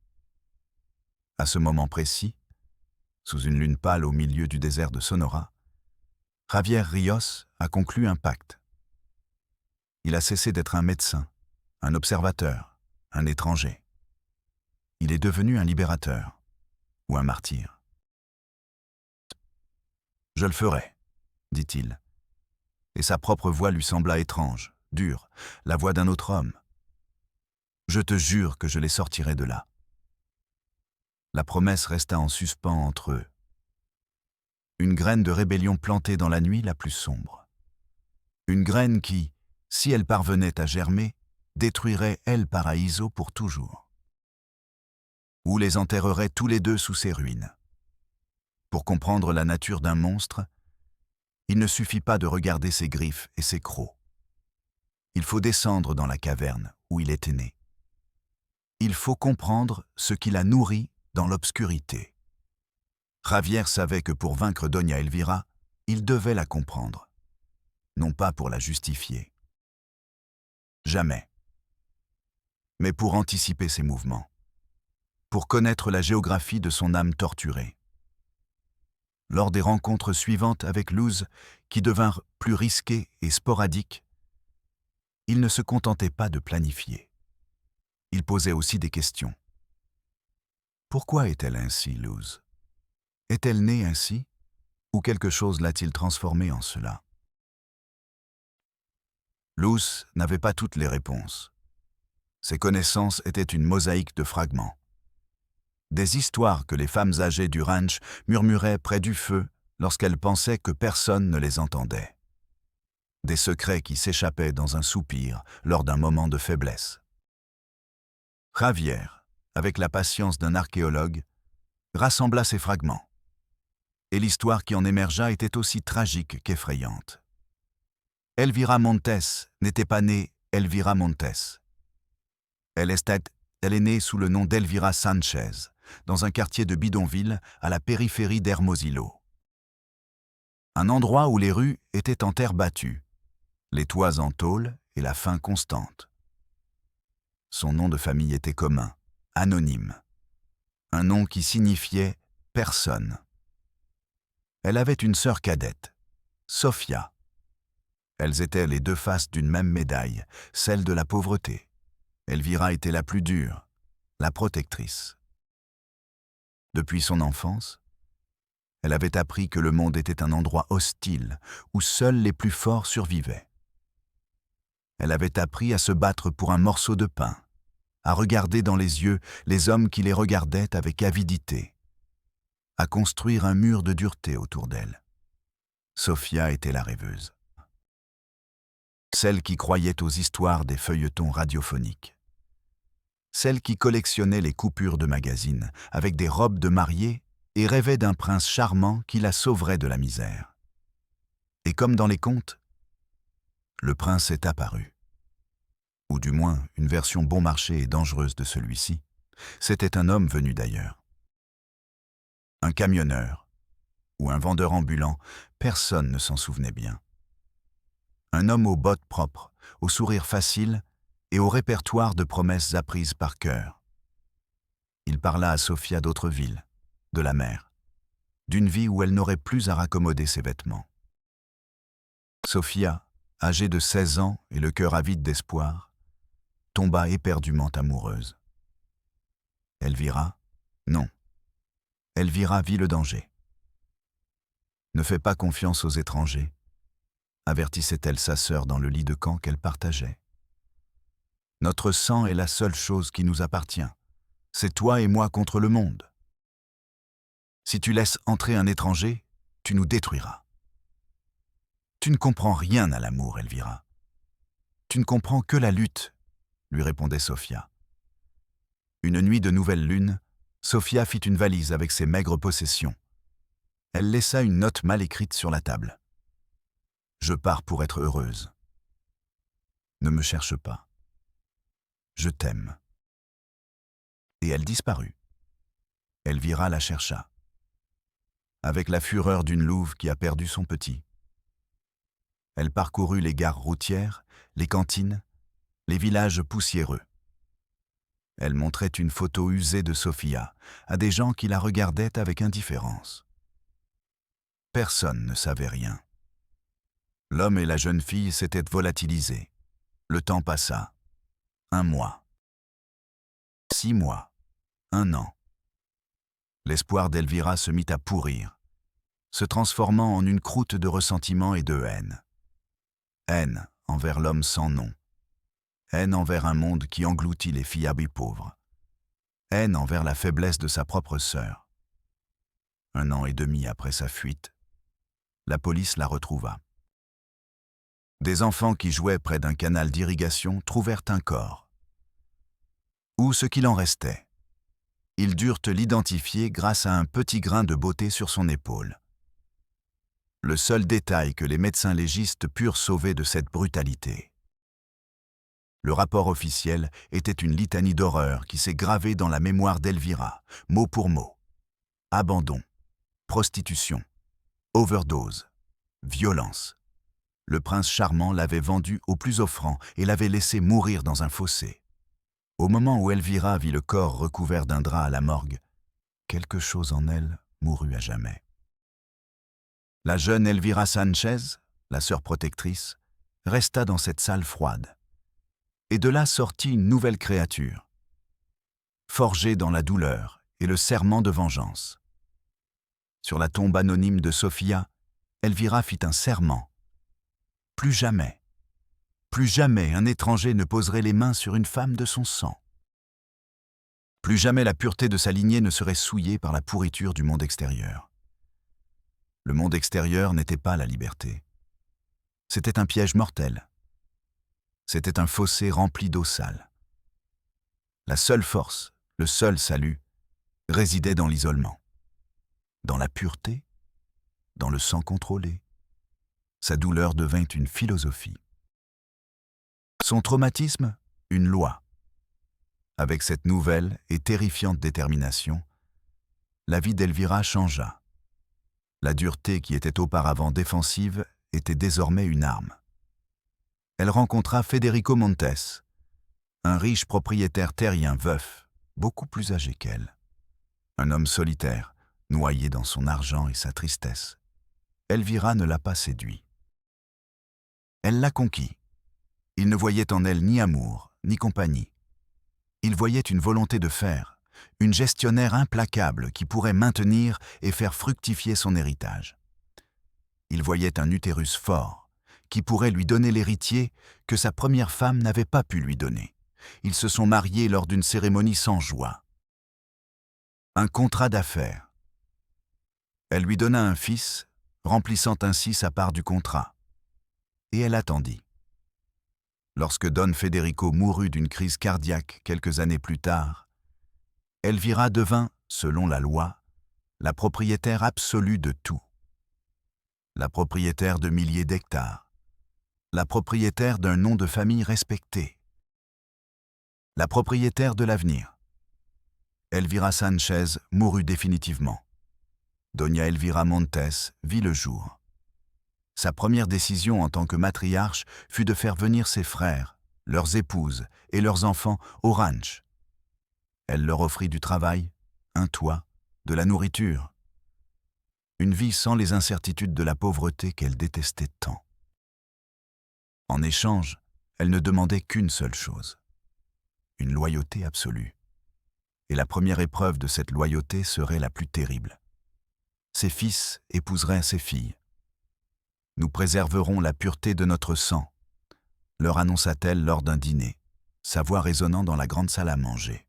À ce moment précis, sous une lune pâle au milieu du désert de Sonora, Javier Rios a conclu un pacte. Il a cessé d'être un médecin, un observateur, un étranger. Il est devenu un libérateur ou un martyr. « Je le ferai, » dit-il. Et sa propre voix lui sembla étrange, dure, la voix d'un autre homme. « Je te jure que je les sortirai de là. » La promesse resta en suspens entre eux. Une graine de rébellion plantée dans la nuit la plus sombre. Une graine qui, si elle parvenait à germer, détruirait El Paraíso pour toujours. Ou les enterrerait tous les deux sous ses ruines. Pour comprendre la nature d'un monstre, il ne suffit pas de regarder ses griffes et ses crocs. Il faut descendre dans la caverne où il était né. Il faut comprendre ce qui l'a nourri dans l'obscurité. Javier savait que pour vaincre Doña Elvira, il devait la comprendre, non pas pour la justifier. Jamais. Mais pour anticiper ses mouvements, pour connaître la géographie de son âme torturée. Lors des rencontres suivantes avec Luz, qui devinrent plus risquées et sporadiques, il ne se contentait pas de planifier. Il posait aussi des questions. Pourquoi est-elle ainsi, Luz? Est-elle née ainsi? Ou quelque chose l'a-t-il transformée en cela? Luz n'avait pas toutes les réponses. Ses connaissances étaient une mosaïque de fragments. Des histoires que les femmes âgées du ranch murmuraient près du feu lorsqu'elles pensaient que personne ne les entendait. Des secrets qui s'échappaient dans un soupir lors d'un moment de faiblesse. Javier, avec la patience d'un archéologue, rassembla ces fragments. Et l'histoire qui en émergea était aussi tragique qu'effrayante. Elvira Montes n'était pas née Elvira Montes. Elle est née sous le nom d'Elvira Sanchez, dans un quartier de bidonville à la périphérie d'Hermosillo. Un endroit où les rues étaient en terre battue, les toits en tôle et la faim constante. Son nom de famille était commun, anonyme. Un nom qui signifiait « personne ». Elle avait une sœur cadette, Sofia. Elles étaient les deux faces d'une même médaille, celle de la pauvreté. Elvira était la plus dure, la protectrice. Depuis son enfance, elle avait appris que le monde était un endroit hostile où seuls les plus forts survivaient. Elle avait appris à se battre pour un morceau de pain, à regarder dans les yeux les hommes qui les regardaient avec avidité. à construire un mur de dureté autour d'elle. Sophia était la rêveuse. Celle qui croyait aux histoires des feuilletons radiophoniques. Celle qui collectionnait les coupures de magazines avec des robes de mariée et rêvait d'un prince charmant qui la sauverait de la misère. Et comme dans les contes, le prince est apparu. Ou du moins, une version bon marché et dangereuse de celui-ci. C'était un homme venu d'ailleurs. Un camionneur ou un vendeur ambulant, personne ne s'en souvenait bien. Un homme aux bottes propres, au sourire facile et au répertoire de promesses apprises par cœur. Il parla à Sophia d'autres villes, de la mer, d'une vie où elle n'aurait plus à raccommoder ses vêtements. Sophia, âgée de 16 ans et le cœur avide d'espoir, tomba éperdument amoureuse. Elvira, non. Elvira vit le danger. Ne fais pas confiance aux étrangers, avertissait-elle sa sœur dans le lit de camp qu'elle partageait. Notre sang est la seule chose qui nous appartient. C'est toi et moi contre le monde. Si tu laisses entrer un étranger, tu nous détruiras. Tu ne comprends rien à l'amour, Elvira. Tu ne comprends que la lutte, lui répondait Sophia. Une nuit de nouvelle lune, Sophia fit une valise avec ses maigres possessions. Elle laissa une note mal écrite sur la table. Je pars pour être heureuse. Ne me cherche pas. Je t'aime. Et elle disparut. Elvira la chercha, avec la fureur d'une louve qui a perdu son petit. Elle parcourut les gares routières, les cantines, les villages poussiéreux. Elle montrait une photo usée de Sophia à des gens qui la regardaient avec indifférence. Personne ne savait rien. L'homme et la jeune fille s'étaient volatilisés. Le temps passa. 1 mois. 6 mois. 1 an. L'espoir d'Elvira se mit à pourrir, se transformant en une croûte de ressentiment et de haine. Haine envers l'homme sans nom. Haine envers un monde qui engloutit les fiables pauvres. Haine envers la faiblesse de sa propre sœur. 1 an et demi après sa fuite, la police la retrouva. Des enfants qui jouaient près d'un canal d'irrigation trouvèrent un corps. Ou ce qu'il en restait. Ils durent l'identifier grâce à un petit grain de beauté sur son épaule. Le seul détail que les médecins légistes purent sauver de cette brutalité. Le rapport officiel était une litanie d'horreurs qui s'est gravée dans la mémoire d'Elvira, mot pour mot. Abandon, prostitution, overdose, violence. Le prince charmant l'avait vendue au plus offrant et l'avait laissé mourir dans un fossé. Au moment où Elvira vit le corps recouvert d'un drap à la morgue, quelque chose en elle mourut à jamais. La jeune Elvira Sanchez, la sœur protectrice, resta dans cette salle froide. Et de là sortit une nouvelle créature, forgée dans la douleur et le serment de vengeance. Sur la tombe anonyme de Sophia, Elvira fit un serment. Plus jamais un étranger ne poserait les mains sur une femme de son sang. Plus jamais la pureté de sa lignée ne serait souillée par la pourriture du monde extérieur. Le monde extérieur n'était pas la liberté. C'était un piège mortel. C'était un fossé rempli d'eau sale. La seule force, le seul salut, résidait dans l'isolement. Dans la pureté, dans le sang contrôlé. Sa douleur devint une philosophie. Son traumatisme, une loi. Avec cette nouvelle et terrifiante détermination, la vie d'Elvira changea. La dureté qui était auparavant défensive était désormais une arme. Elle rencontra Federico Montes, un riche propriétaire terrien veuf, beaucoup plus âgé qu'elle. Un homme solitaire, noyé dans son argent et sa tristesse. Elvira ne l'a pas séduit. Elle l'a conquis. Il ne voyait en elle ni amour, ni compagnie. Il voyait une volonté de faire, une gestionnaire implacable qui pourrait maintenir et faire fructifier son héritage. Il voyait un utérus fort, qui pourrait lui donner l'héritier que sa première femme n'avait pas pu lui donner. Ils se sont mariés lors d'une cérémonie sans joie. Un contrat d'affaires. Elle lui donna un fils, remplissant ainsi sa part du contrat. Et elle attendit. Lorsque Don Federico mourut d'une crise cardiaque quelques années plus tard, Elvira devint, selon la loi, la propriétaire absolue de tout. La propriétaire de milliers d'hectares. La propriétaire d'un nom de famille respecté. La propriétaire de l'avenir. Elvira Sanchez mourut définitivement. Doña Elvira Montes vit le jour. Sa première décision en tant que matriarche fut de faire venir ses frères, leurs épouses et leurs enfants au ranch. Elle leur offrit du travail, un toit, de la nourriture. Une vie sans les incertitudes de la pauvreté qu'elle détestait tant. En échange, elle ne demandait qu'une seule chose, une loyauté absolue. Et la première épreuve de cette loyauté serait la plus terrible. Ses fils épouseraient ses filles. Nous préserverons la pureté de notre sang, leur annonça-t-elle lors d'un dîner, sa voix résonnant dans la grande salle à manger.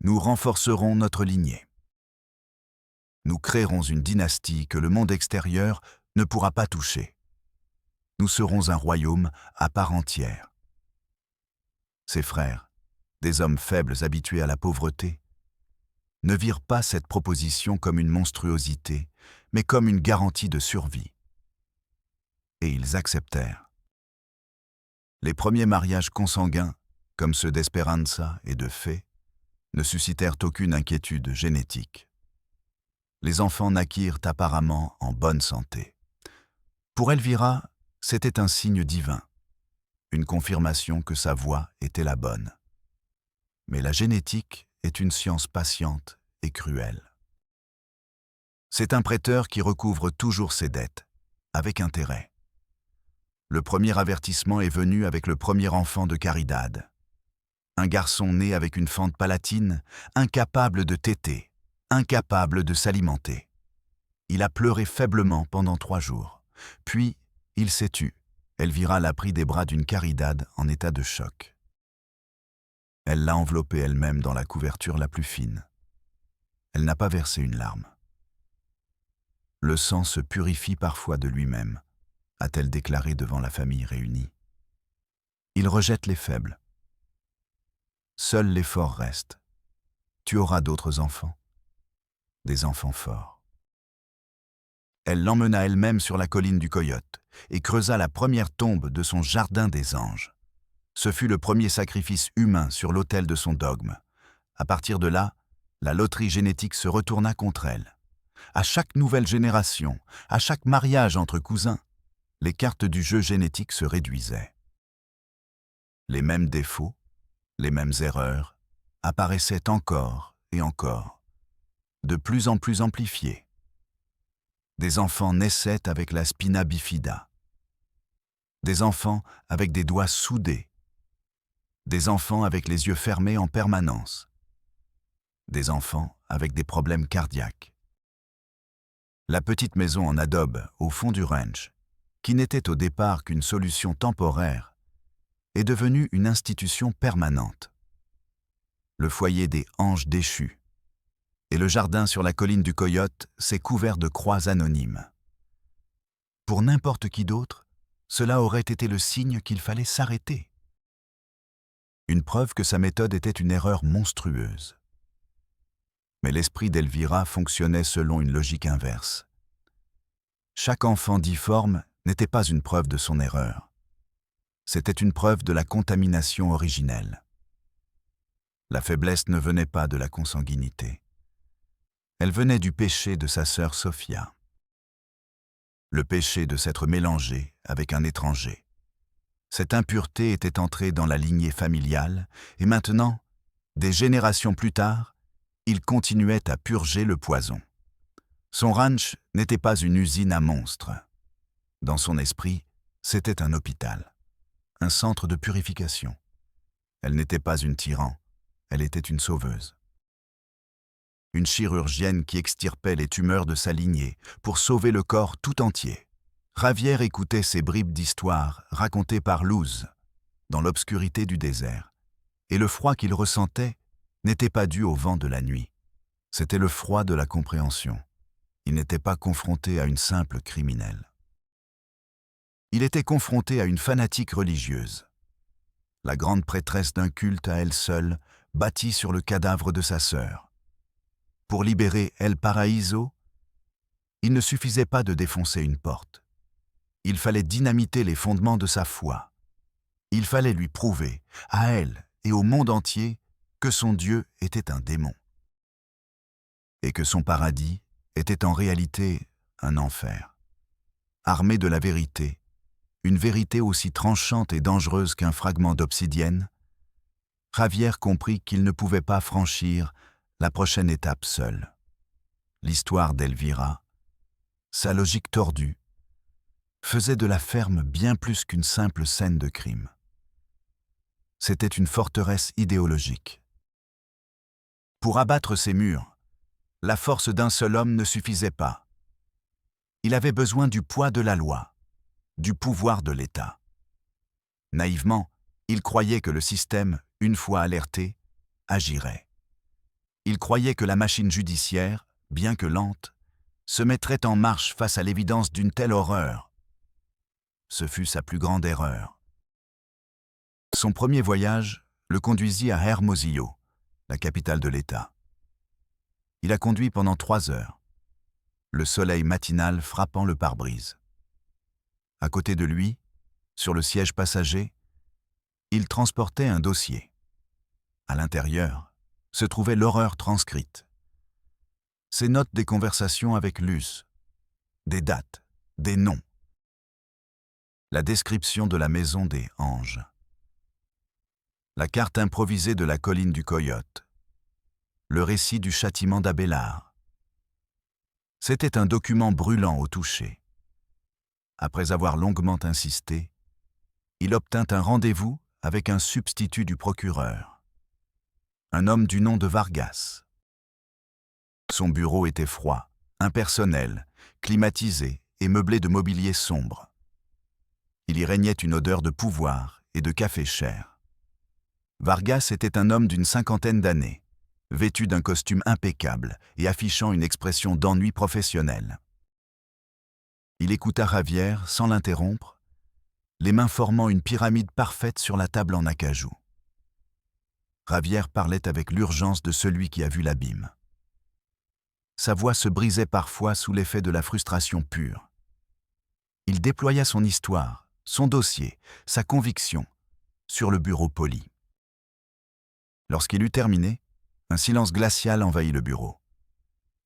Nous renforcerons notre lignée. Nous créerons une dynastie que le monde extérieur ne pourra pas toucher. Nous serons un royaume à part entière. Ses frères, des hommes faibles habitués à la pauvreté, ne virent pas cette proposition comme une monstruosité, mais comme une garantie de survie. Et ils acceptèrent. Les premiers mariages consanguins, comme ceux d'Esperanza et de Fay, ne suscitèrent aucune inquiétude génétique. Les enfants naquirent apparemment en bonne santé. Pour Elvira, c'était un signe divin, une confirmation que sa voie était la bonne. Mais la génétique est une science patiente et cruelle. C'est un prêteur qui recouvre toujours ses dettes, avec intérêt. Le premier avertissement est venu avec le premier enfant de Caridad. Un garçon né avec une fente palatine, incapable de téter, incapable de s'alimenter. Il a pleuré faiblement pendant 3 jours. Puis, il s'est tu. Elvira l'a pris des bras d'une Caridad en état de choc. Elle l'a enveloppé elle-même dans la couverture la plus fine. Elle n'a pas versé une larme. Le sang se purifie parfois de lui-même, a-t-elle déclaré devant la famille réunie. Il rejette les faibles. Seuls les forts restent. Tu auras d'autres enfants, des enfants forts. Elle l'emmena elle-même sur la colline du Coyote et creusa la première tombe de son jardin des anges. Ce fut le premier sacrifice humain sur l'autel de son dogme. À partir de là, la loterie génétique se retourna contre elle. À chaque nouvelle génération, à chaque mariage entre cousins, les cartes du jeu génétique se réduisaient. Les mêmes défauts, les mêmes erreurs, apparaissaient encore et encore, de plus en plus amplifiés. Des enfants naissaient avec la spina bifida. Des enfants avec des doigts soudés. Des enfants avec les yeux fermés en permanence. Des enfants avec des problèmes cardiaques. La petite maison en adobe au fond du ranch, qui n'était au départ qu'une solution temporaire, est devenue une institution permanente. Le foyer des anges déchus et le jardin sur la colline du Coyote s'est couvert de croix anonymes. Pour n'importe qui d'autre, cela aurait été le signe qu'il fallait s'arrêter. Une preuve que sa méthode était une erreur monstrueuse. Mais l'esprit d'Elvira fonctionnait selon une logique inverse. Chaque enfant difforme n'était pas une preuve de son erreur. C'était une preuve de la contamination originelle. La faiblesse ne venait pas de la consanguinité. Elle venait du péché de sa sœur Sophia. Le péché de s'être mélangée avec un étranger. Cette impureté était entrée dans la lignée familiale et maintenant, des générations plus tard, il continuait à purger le poison. Son ranch n'était pas une usine à monstres. Dans son esprit, c'était un hôpital, un centre de purification. Elle n'était pas une tyran, elle était une sauveuse. Une chirurgienne qui extirpait les tumeurs de sa lignée pour sauver le corps tout entier. Javier écoutait ces bribes d'histoire racontées par Luz dans l'obscurité du désert, et le froid qu'il ressentait n'était pas dû au vent de la nuit. C'était le froid de la compréhension. Il n'était pas confronté à une simple criminelle. Il était confronté à une fanatique religieuse, la grande prêtresse d'un culte à elle seule, bâti sur le cadavre de sa sœur. Pour libérer El Paraíso, il ne suffisait pas de défoncer une porte. Il fallait dynamiter les fondements de sa foi. Il fallait lui prouver, à elle et au monde entier, que son Dieu était un démon. Et que son paradis était en réalité un enfer. Armé de la vérité, une vérité aussi tranchante et dangereuse qu'un fragment d'obsidienne, Javier comprit qu'il ne pouvait pas franchir la prochaine étape seul. L'histoire d'Elvira, sa logique tordue, faisait de la ferme bien plus qu'une simple scène de crime. C'était une forteresse idéologique. Pour abattre ces murs, la force d'un seul homme ne suffisait pas. Il avait besoin du poids de la loi, du pouvoir de l'État. Naïvement, il croyait que le système, une fois alerté, agirait. Il croyait que la machine judiciaire, bien que lente, se mettrait en marche face à l'évidence d'une telle horreur. Ce fut sa plus grande erreur. Son premier voyage le conduisit à Hermosillo, la capitale de l'État. Il a conduit pendant 3 heures, le soleil matinal frappant le pare-brise. À côté de lui, sur le siège passager, il transportait un dossier. À l'intérieur se trouvait l'horreur transcrite. Ses notes des conversations avec Luz, des dates, des noms. La description de la maison des Anges. La carte improvisée de la colline du Coyote. Le récit du châtiment d'Abélard. C'était un document brûlant au toucher. Après avoir longuement insisté, il obtint un rendez-vous avec un substitut du procureur, un homme du nom de Vargas. Son bureau était froid, impersonnel, climatisé et meublé de mobilier sombre. Il y régnait une odeur de pouvoir et de café cher. Vargas était un homme d'une 50aine d'années, vêtu d'un costume impeccable et affichant une expression d'ennui professionnel. Il écouta Javier sans l'interrompre, les mains formant une pyramide parfaite sur la table en acajou. Javier parlait avec l'urgence de celui qui a vu l'abîme. Sa voix se brisait parfois sous l'effet de la frustration pure. Il déploya son histoire, son dossier, sa conviction, sur le bureau poli. Lorsqu'il eut terminé, un silence glacial envahit le bureau.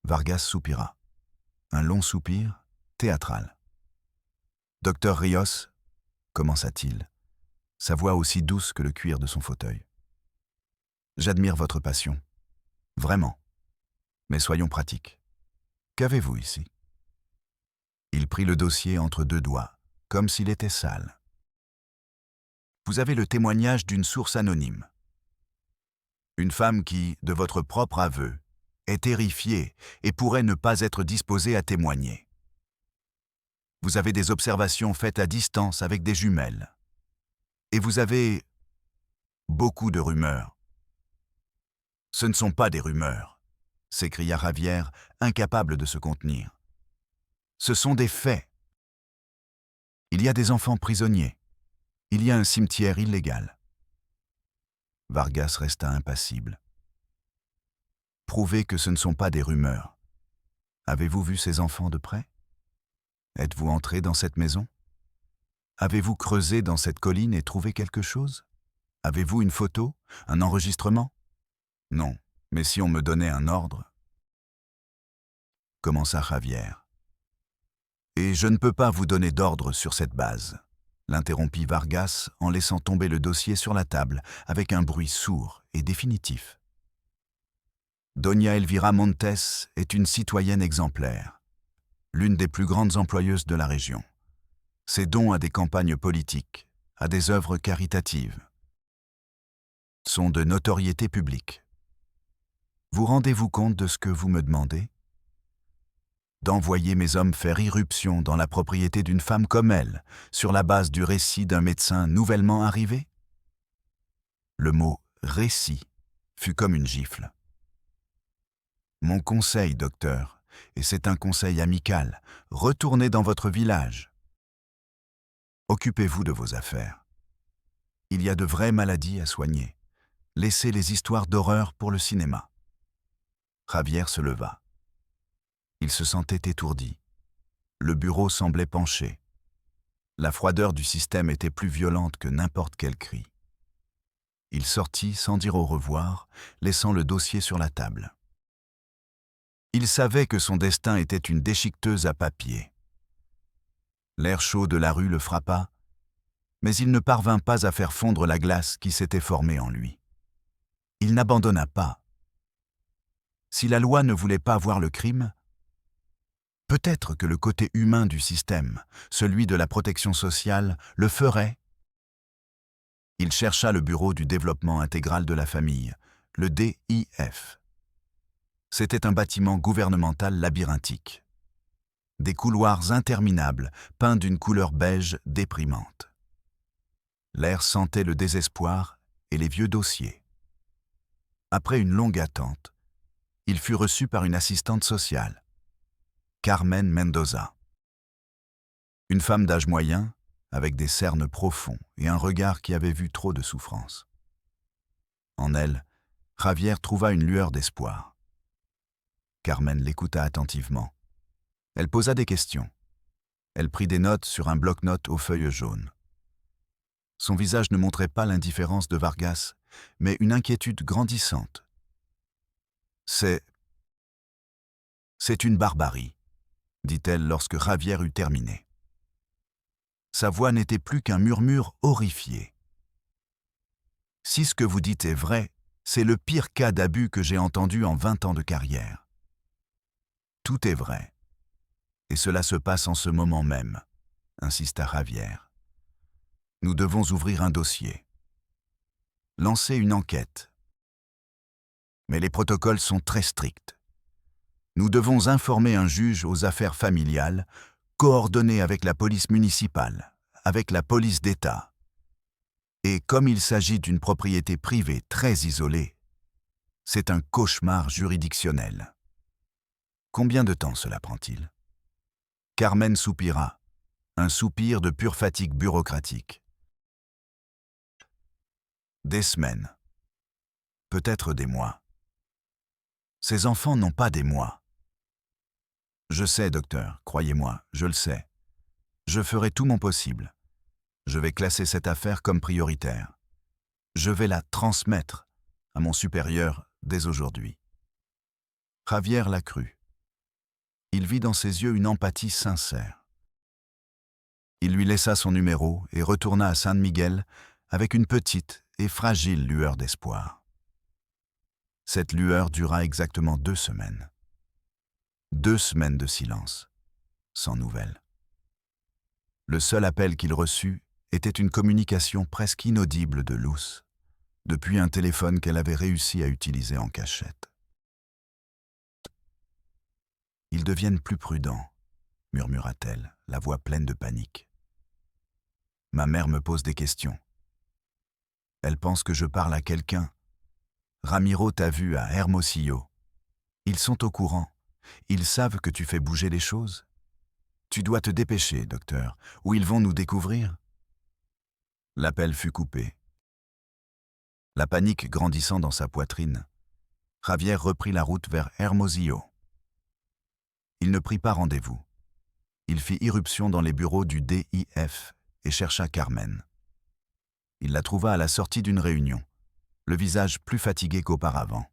Vargas soupira. Un long soupir, théâtral. « Docteur Rios » commença-t-il, sa voix aussi douce que le cuir de son fauteuil. « J'admire votre passion. Vraiment. Mais soyons pratiques. Qu'avez-vous ici ?» Il prit le dossier entre 2 doigts, comme s'il était sale. « Vous avez le témoignage d'une source anonyme. Une femme qui, de votre propre aveu, est terrifiée et pourrait ne pas être disposée à témoigner. Vous avez des observations faites à distance avec des jumelles. Et vous avez beaucoup de rumeurs. » « Ce ne sont pas des rumeurs, » s'écria Javier, incapable de se contenir. « Ce sont des faits. Il y a des enfants prisonniers. Il y a un cimetière illégal. » Vargas resta impassible. « Prouvez que ce ne sont pas des rumeurs. Avez-vous vu ces enfants de près? Êtes-vous entré dans cette maison? Avez-vous creusé dans cette colline et trouvé quelque chose? Avez-vous une photo? Un enregistrement? Non, mais si on me donnait un ordre... » commença Javier. « Et je ne peux pas vous donner d'ordre sur cette base, » l'interrompit Vargas en laissant tomber le dossier sur la table avec un bruit sourd et définitif. Doña Elvira Montes est une citoyenne exemplaire, l'une des plus grandes employeuses de la région. Ses dons à des campagnes politiques, à des œuvres caritatives, sont de notoriété publique. Vous rendez-vous compte de ce que vous me demandez? D'envoyer mes hommes faire irruption dans la propriété d'une femme comme elle, sur la base du récit d'un médecin nouvellement arrivé? Le mot « récit » fut comme une gifle. Mon conseil, docteur, et c'est un conseil amical, retournez dans votre village. Occupez-vous de vos affaires. Il y a de vraies maladies à soigner. Laissez les histoires d'horreur pour le cinéma. Javier se leva. Il se sentait étourdi. Le bureau semblait penché. La froideur du système était plus violente que n'importe quel cri. Il sortit sans dire au revoir, laissant le dossier sur la table. Il savait que son destin était une déchiqueteuse à papier. L'air chaud de la rue le frappa, mais il ne parvint pas à faire fondre la glace qui s'était formée en lui. Il n'abandonna pas. Si la loi ne voulait pas voir le crime, peut-être que le côté humain du système, celui de la protection sociale, le ferait. Il chercha le bureau du développement intégral de la famille, le DIF. C'était un bâtiment gouvernemental labyrinthique. Des couloirs interminables, peints d'une couleur beige déprimante. L'air sentait le désespoir et les vieux dossiers. Après une longue attente, il fut reçu par une assistante sociale, Carmen Mendoza. Une femme d'âge moyen, avec des cernes profonds et un regard qui avait vu trop de souffrance. En elle, Javier trouva une lueur d'espoir. Carmen l'écouta attentivement. Elle posa des questions. Elle prit des notes sur un bloc-notes aux feuilles jaunes. Son visage ne montrait pas l'indifférence de Vargas, mais une inquiétude grandissante. C'est une barbarie, dit-elle lorsque Javier eut terminé. Sa voix n'était plus qu'un murmure horrifié. Si ce que vous dites est vrai, c'est le pire cas d'abus que j'ai entendu en 20 ans de carrière. Tout est vrai. Et cela se passe en ce moment même, insista Javier. Nous devons ouvrir un dossier. Lancer une enquête. Mais les protocoles sont très stricts. Nous devons informer un juge aux affaires familiales, coordonner avec la police municipale, avec la police d'État. Et comme il s'agit d'une propriété privée très isolée, c'est un cauchemar juridictionnel. Combien de temps cela prend-il ? Carmen soupira, un soupir de pure fatigue bureaucratique. Des semaines. Peut-être des mois. Ces enfants n'ont pas des mois. Je sais, docteur, croyez-moi, je le sais. Je ferai tout mon possible. Je vais classer cette affaire comme prioritaire. Je vais la transmettre à mon supérieur dès aujourd'hui. Javier l'a cru. Il vit dans ses yeux une empathie sincère. Il lui laissa son numéro et retourna à San Miguel avec une petite et fragile lueur d'espoir. Cette lueur dura exactement 2 semaines. 2 semaines de silence, sans nouvelles. Le seul appel qu'il reçut était une communication presque inaudible de Luz, depuis un téléphone qu'elle avait réussi à utiliser en cachette. « Ils deviennent plus prudents, » murmura-t-elle, la voix pleine de panique. « Ma mère me pose des questions. Elle pense que je parle à quelqu'un. Ramiro t'a vu à Hermosillo. Ils sont au courant. Ils savent que tu fais bouger les choses. Tu dois te dépêcher, docteur, ou ils vont nous découvrir. » L'appel fut coupé. La panique grandissant dans sa poitrine, Javier reprit la route vers Hermosillo. Il ne prit pas rendez-vous. Il fit irruption dans les bureaux du DIF et chercha Carmen. Il la trouva à la sortie d'une réunion, le visage plus fatigué qu'auparavant.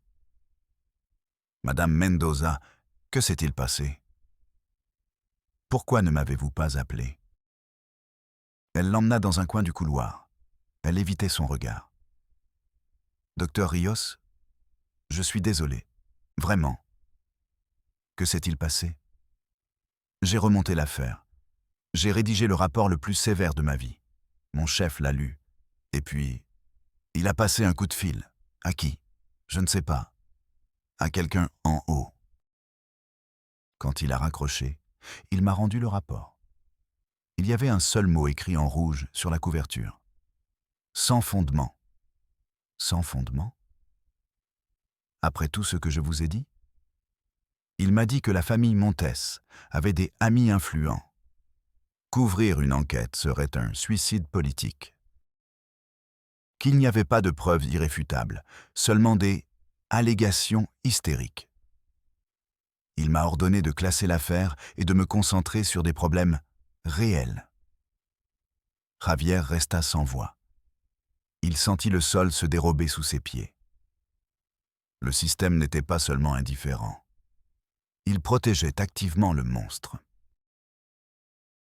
« Madame Mendoza, que s'est-il passé ? Pourquoi ne m'avez-vous pas appelé ?» Elle l'emmena dans un coin du couloir. Elle évitait son regard. « Docteur Rios, je suis désolé, vraiment. Que s'est-il passé ? J'ai remonté l'affaire. J'ai rédigé le rapport le plus sévère de ma vie. Mon chef l'a lu. Et puis, il a passé un coup de fil. À qui ? Je ne sais pas. À quelqu'un en haut. Quand il a raccroché, il m'a rendu le rapport. Il y avait un seul mot écrit en rouge sur la couverture. Sans fondement. Sans fondement ? Après tout ce que je vous ai dit ? Il m'a dit que la famille Montes avait des amis influents. Qu'ouvrir une enquête serait un suicide politique. Qu'il n'y avait pas de preuves irréfutables, seulement des allégations hystériques. Il m'a ordonné de classer l'affaire et de me concentrer sur des problèmes réels. Javier resta sans voix. Il sentit le sol se dérober sous ses pieds. Le système n'était pas seulement indifférent. Il protégeait activement le monstre.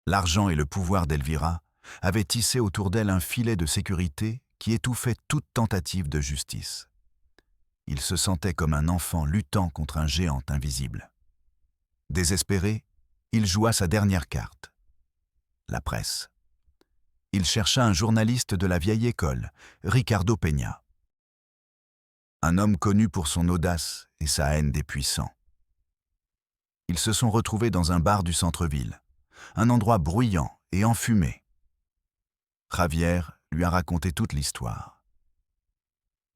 L'argent et le pouvoir d'Elvira avaient tissé autour d'elle un filet de sécurité qui étouffait toute tentative de justice. Il se sentait comme un enfant luttant contre un géant invisible. Désespéré, il joua sa dernière carte, la presse. Il chercha un journaliste de la vieille école, Ricardo Peña. Un homme connu pour son audace et sa haine des puissants. Ils se sont retrouvés dans un bar du centre-ville, un endroit bruyant et enfumé. Javier lui a raconté toute l'histoire.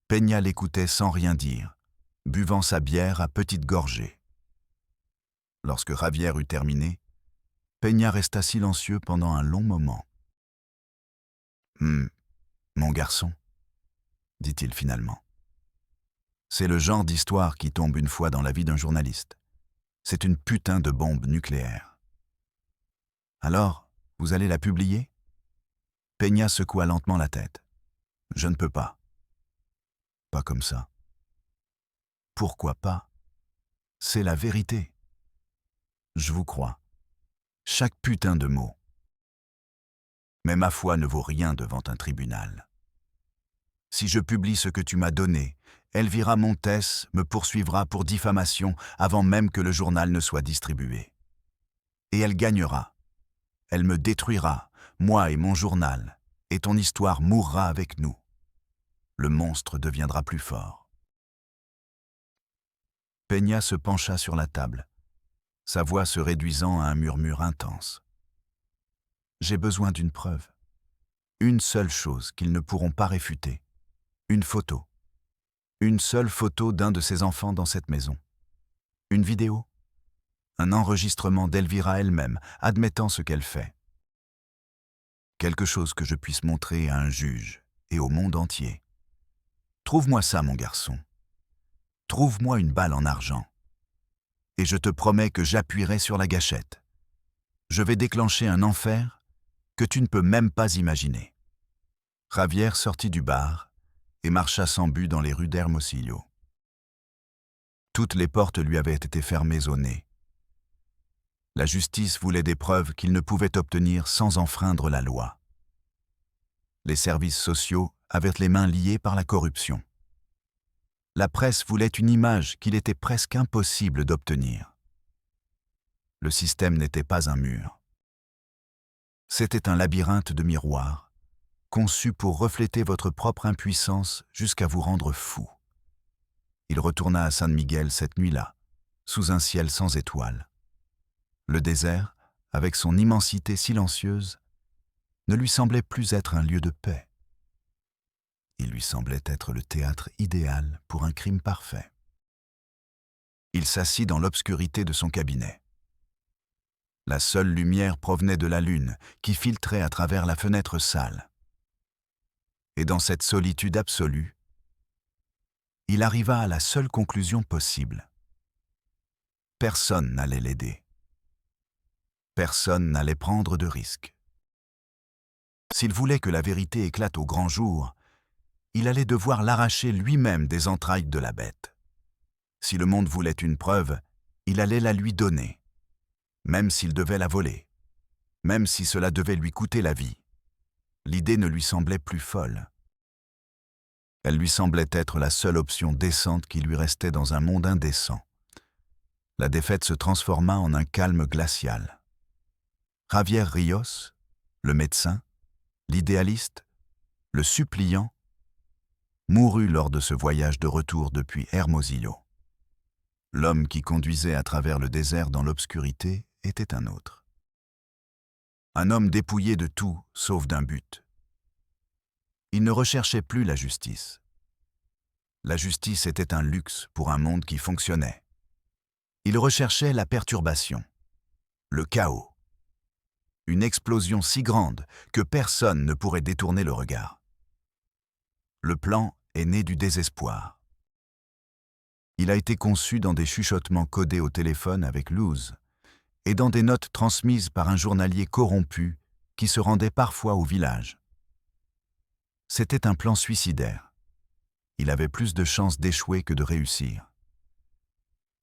Peña l'écoutait sans rien dire, buvant sa bière à petites gorgées. Lorsque Javier eut terminé, Peña resta silencieux pendant un long moment. « Mon garçon, dit-il finalement. C'est le genre d'histoire qui tombe une fois dans la vie d'un journaliste. C'est une putain de bombe nucléaire. Alors, vous allez la publier ? Peña secoua lentement la tête. Je ne peux pas. Pas comme ça. Pourquoi pas ? C'est la vérité. Je vous crois. Chaque putain de mot. Mais ma foi ne vaut rien devant un tribunal. Si je publie ce que tu m'as donné, Elvira Montes me poursuivra pour diffamation avant même que le journal ne soit distribué. Et elle gagnera. Elle me détruira, moi et mon journal, et ton histoire mourra avec nous. Le monstre deviendra plus fort. Peña se pencha sur la table, sa voix se réduisant à un murmure intense. J'ai besoin d'une preuve. Une seule chose qu'ils ne pourront pas réfuter. Une photo. Une seule photo d'un de ses enfants dans cette maison. Une vidéo. Un enregistrement d'Elvira elle-même, admettant ce qu'elle fait. Quelque chose que je puisse montrer à un juge et au monde entier. Trouve-moi ça, mon garçon. Trouve-moi une balle en argent. Et je te promets que j'appuierai sur la gâchette. Je vais déclencher un enfer que tu ne peux même pas imaginer. Javier sortit du bar et marcha sans but dans les rues d'Hermosillo. Toutes les portes lui avaient été fermées au nez. La justice voulait des preuves qu'il ne pouvait obtenir sans enfreindre la loi. Les services sociaux avaient les mains liées par la corruption. La presse voulait une image qu'il était presque impossible d'obtenir. Le système n'était pas un mur. C'était un labyrinthe de miroirs, conçu pour refléter votre propre impuissance jusqu'à vous rendre fou. Il retourna à San Miguel cette nuit-là, sous un ciel sans étoiles. Le désert, avec son immensité silencieuse, ne lui semblait plus être un lieu de paix. Il lui semblait être le théâtre idéal pour un crime parfait. Il s'assit dans l'obscurité de son cabinet. La seule lumière provenait de la lune qui filtrait à travers la fenêtre sale. Et dans cette solitude absolue, il arriva à la seule conclusion possible. Personne n'allait l'aider. Personne n'allait prendre de risques. S'il voulait que la vérité éclate au grand jour, il allait devoir l'arracher lui-même des entrailles de la bête. Si le monde voulait une preuve, il allait la lui donner, même s'il devait la voler, même si cela devait lui coûter la vie. L'idée ne lui semblait plus folle. Elle lui semblait être la seule option décente qui lui restait dans un monde indécent. La défaite se transforma en un calme glacial. Javier Rios, le médecin, l'idéaliste, le suppliant, mourut lors de ce voyage de retour depuis Hermosillo. L'homme qui conduisait à travers le désert dans l'obscurité était un autre. Un homme dépouillé de tout sauf d'un but. Il ne recherchait plus la justice. La justice était un luxe pour un monde qui fonctionnait. Il recherchait la perturbation, le chaos. Une explosion si grande que personne ne pourrait détourner le regard. Le plan est né du désespoir. Il a été conçu dans des chuchotements codés au téléphone avec Luz et dans des notes transmises par un journalier corrompu qui se rendait parfois au village. C'était un plan suicidaire. Il avait plus de chances d'échouer que de réussir.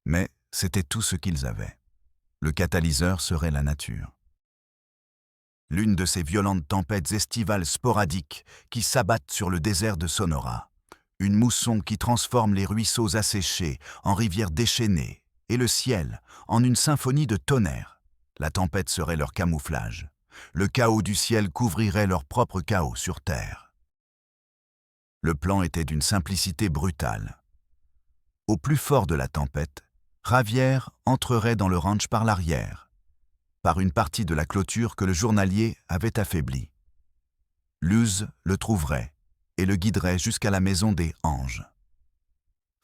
Mais c'était tout ce qu'ils avaient. Le catalyseur serait la nature. L'une de ces violentes tempêtes estivales sporadiques qui s'abattent sur le désert de Sonora. Une mousson qui transforme les ruisseaux asséchés en rivières déchaînées et le ciel en une symphonie de tonnerre. La tempête serait leur camouflage. Le chaos du ciel couvrirait leur propre chaos sur terre. Le plan était d'une simplicité brutale. Au plus fort de la tempête, Javier entrerait dans le ranch par l'arrière, par une partie de la clôture que le journalier avait affaiblie. Luz le trouverait et le guiderait jusqu'à la maison des anges.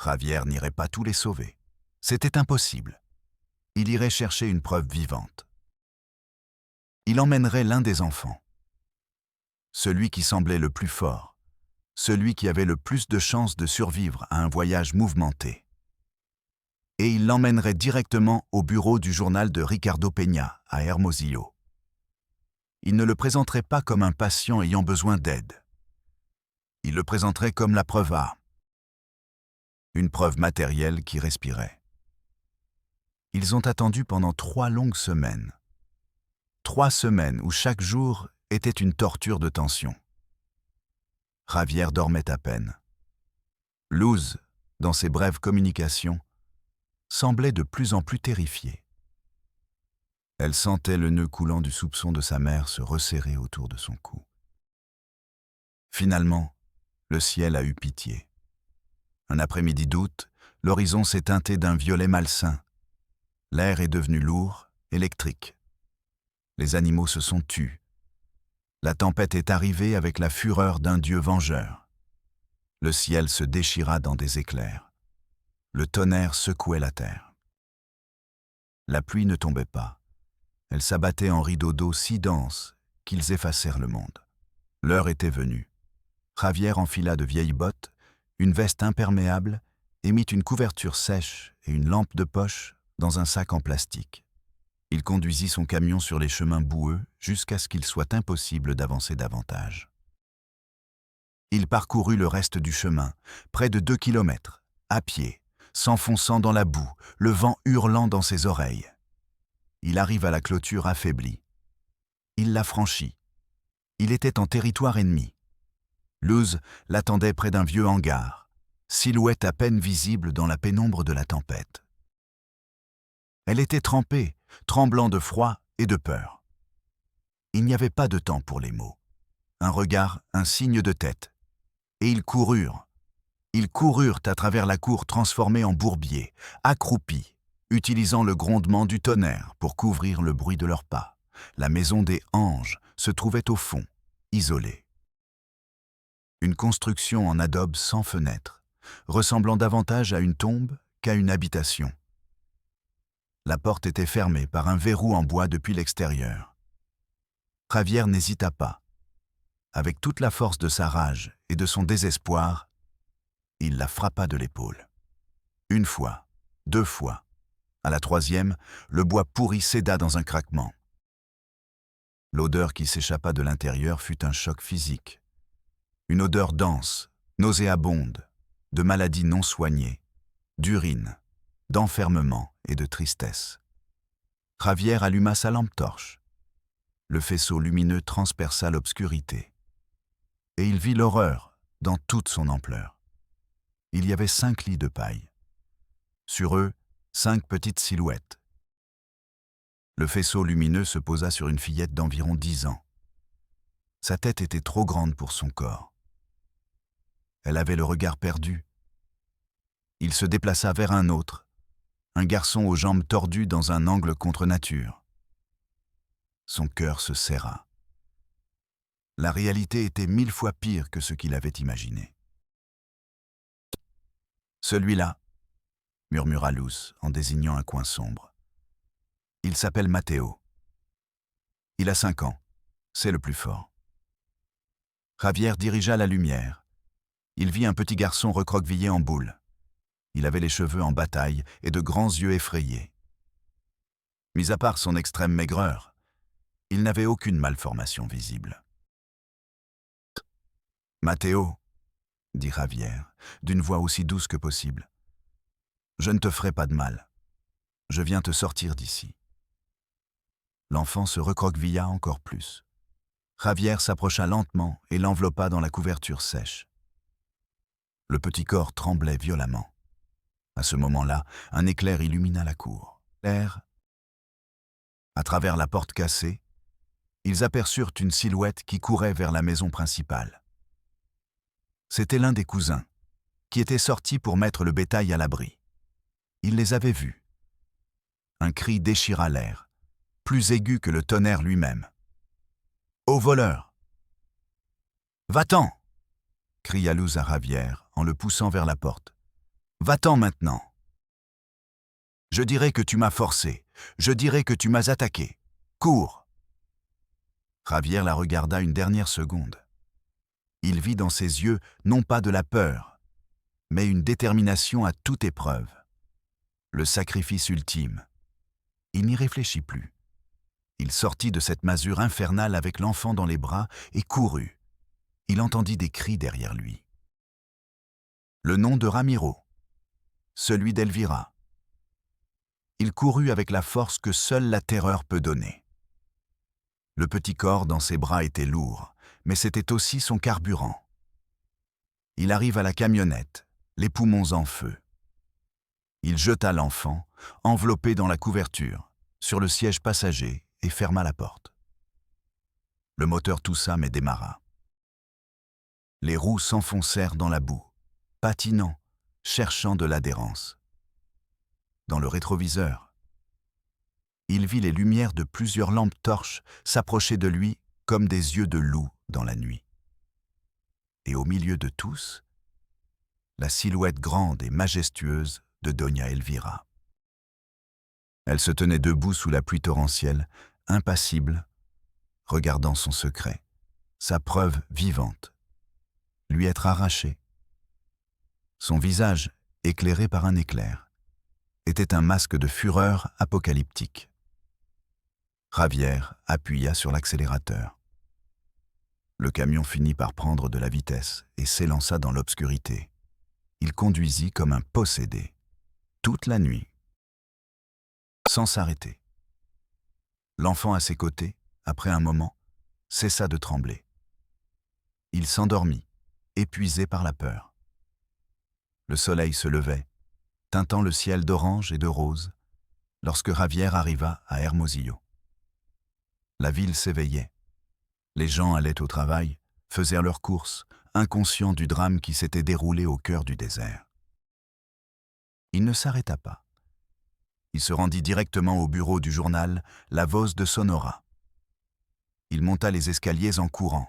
Javier n'irait pas tous les sauver. C'était impossible. Il irait chercher une preuve vivante. Il emmènerait l'un des enfants. Celui qui semblait le plus fort, celui qui avait le plus de chances de survivre à un voyage mouvementé. Et il l'emmènerait directement au bureau du journal de Ricardo Peña, à Hermosillo. Il ne le présenterait pas comme un patient ayant besoin d'aide. Il le présenterait comme la preuve A. Une preuve matérielle qui respirait. Ils ont attendu pendant 3 longues semaines. 3 semaines où chaque jour était une torture de tension. Javier dormait à peine. Luz, dans ses brèves communications, semblait de plus en plus terrifiée. Elle sentait le nœud coulant du soupçon de sa mère se resserrer autour de son cou. Finalement, le ciel a eu pitié. Un après-midi d'août, l'horizon s'est teinté d'un violet malsain. L'air est devenu lourd, électrique. Les animaux se sont tus. La tempête est arrivée avec la fureur d'un dieu vengeur. Le ciel se déchira dans des éclairs. Le tonnerre secouait la terre. La pluie ne tombait pas. Elle s'abattait en rideaux d'eau si denses qu'ils effacèrent le monde. L'heure était venue. Javier enfila de vieilles bottes, une veste imperméable et mit une couverture sèche et une lampe de poche dans un sac en plastique. Il conduisit son camion sur les chemins boueux jusqu'à ce qu'il soit impossible d'avancer davantage. Il parcourut le reste du chemin, près de 2 kilomètres, à pied, s'enfonçant dans la boue, le vent hurlant dans ses oreilles. Il arrive à la clôture affaiblie. Il la franchit. Il était en territoire ennemi. Luz l'attendait près d'un vieux hangar, silhouette à peine visible dans la pénombre de la tempête. Elle était trempée, tremblant de froid et de peur. Il n'y avait pas de temps pour les mots. Un regard, un signe de tête. Et ils coururent. Ils coururent à travers la cour transformée en bourbier, accroupis, utilisant le grondement du tonnerre pour couvrir le bruit de leurs pas. La maison des anges se trouvait au fond, isolée. Une construction en adobe sans fenêtre, ressemblant davantage à une tombe qu'à une habitation. La porte était fermée par un verrou en bois depuis l'extérieur. Javier n'hésita pas. Avec toute la force de sa rage et de son désespoir, il la frappa de l'épaule. 1 fois, 2 fois. À la 3e, le bois pourri céda dans un craquement. L'odeur qui s'échappa de l'intérieur fut un choc physique. Une odeur dense, nauséabonde, de maladies non soignées, d'urine, d'enfermement et de tristesse. Javier alluma sa lampe torche. Le faisceau lumineux transperça l'obscurité. Et il vit l'horreur dans toute son ampleur. Il y avait 5 lits de paille. Sur eux, 5 petites silhouettes. Le faisceau lumineux se posa sur une fillette d'environ 10 ans. Sa tête était trop grande pour son corps. Elle avait le regard perdu. Il se déplaça vers un autre, un garçon aux jambes tordues dans un angle contre nature. Son cœur se serra. La réalité était 1000 fois pire que ce qu'il avait imaginé. Celui-là, murmura Luz en désignant un coin sombre. Il s'appelle Matteo. Il a 5 ans. C'est le plus fort. Javier dirigea la lumière. Il vit un petit garçon recroquevillé en boule. Il avait les cheveux en bataille et de grands yeux effrayés. Mis à part son extrême maigreur, il n'avait aucune malformation visible. « Matteo, » dit Javier, d'une voix aussi douce que possible, « je ne te ferai pas de mal. Je viens te sortir d'ici. » L'enfant se recroquevilla encore plus. Javier s'approcha lentement et l'enveloppa dans la couverture sèche. Le petit corps tremblait violemment. À ce moment-là, un éclair illumina la cour. À travers la porte cassée, ils aperçurent une silhouette qui courait vers la maison principale. C'était l'un des cousins, qui était sorti pour mettre le bétail à l'abri. Il les avait vus. Un cri déchira l'air, plus aigu que le tonnerre lui-même. « Au voleur !»« Va-t'en !» cria Luz à Javier en le poussant vers la porte. « Va-t'en maintenant !»« Je dirai que tu m'as forcé, je dirai que tu m'as attaqué. Cours !» Javier la regarda une dernière seconde. Il vit dans ses yeux non pas de la peur, mais une détermination à toute épreuve. Le sacrifice ultime. Il n'y réfléchit plus. Il sortit de cette masure infernale avec l'enfant dans les bras et courut. Il entendit des cris derrière lui. Le nom de Ramiro, celui d'Elvira. Il courut avec la force que seule la terreur peut donner. Le petit corps dans ses bras était lourd, mais c'était aussi son carburant. Il arrive à la camionnette, les poumons en feu. Il jeta l'enfant, enveloppé dans la couverture, sur le siège passager et ferma la porte. Le moteur toussa mais démarra. Les roues s'enfoncèrent dans la boue, patinant, cherchant de l'adhérence. Dans le rétroviseur, il vit les lumières de plusieurs lampes torches s'approcher de lui comme des yeux de loup dans la nuit. Et au milieu de tous, la silhouette grande et majestueuse de Doña Elvira. Elle se tenait debout sous la pluie torrentielle, impassible, regardant son secret, sa preuve vivante, lui être arrachée. Son visage, éclairé par un éclair, était un masque de fureur apocalyptique. Javier appuya sur l'accélérateur. Le camion finit par prendre de la vitesse et s'élança dans l'obscurité. Il conduisit comme un possédé, toute la nuit, sans s'arrêter. L'enfant à ses côtés, après un moment, cessa de trembler. Il s'endormit, épuisé par la peur. Le soleil se levait, teintant le ciel d'orange et de rose, lorsque Javier arriva à Hermosillo. La ville s'éveillait. Les gens allaient au travail, faisaient leurs courses, inconscients du drame qui s'était déroulé au cœur du désert. Il ne s'arrêta pas. Il se rendit directement au bureau du journal La Voz de Sonora. Il monta les escaliers en courant.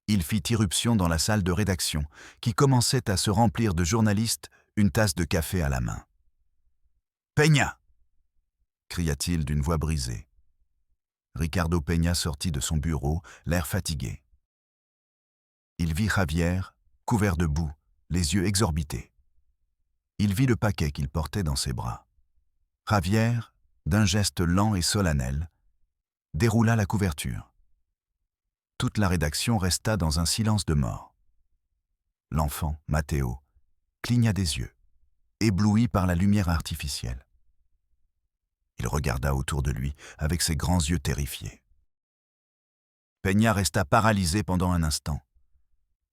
Il fit irruption dans la salle de rédaction, qui commençait à se remplir de journalistes, une tasse de café à la main. « Peña !» cria-t-il d'une voix brisée. Ricardo Peña sortit de son bureau, l'air fatigué. Il vit Javier, couvert de boue, les yeux exorbités. Il vit le paquet qu'il portait dans ses bras. Javier, d'un geste lent et solennel, déroula la couverture. Toute la rédaction resta dans un silence de mort. L'enfant, Matteo, cligna des yeux, ébloui par la lumière artificielle. Il regarda autour de lui avec ses grands yeux terrifiés. Peña resta paralysé pendant un instant.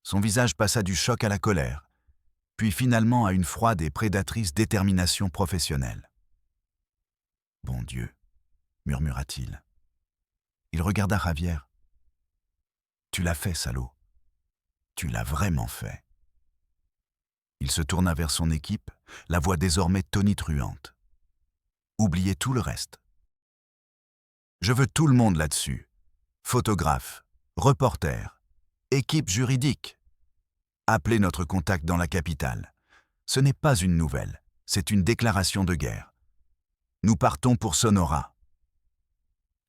Son visage passa du choc à la colère, puis finalement à une froide et prédatrice détermination professionnelle. « Bon Dieu !» murmura-t-il. Il regarda Javier. « Tu l'as fait, salaud. Tu l'as vraiment fait. » Il se tourna vers son équipe, la voix désormais tonitruante. Oubliez tout le reste. Je veux tout le monde là-dessus. Photographe, reporter, équipe juridique. Appelez notre contact dans la capitale. Ce n'est pas une nouvelle, c'est une déclaration de guerre. Nous partons pour Sonora.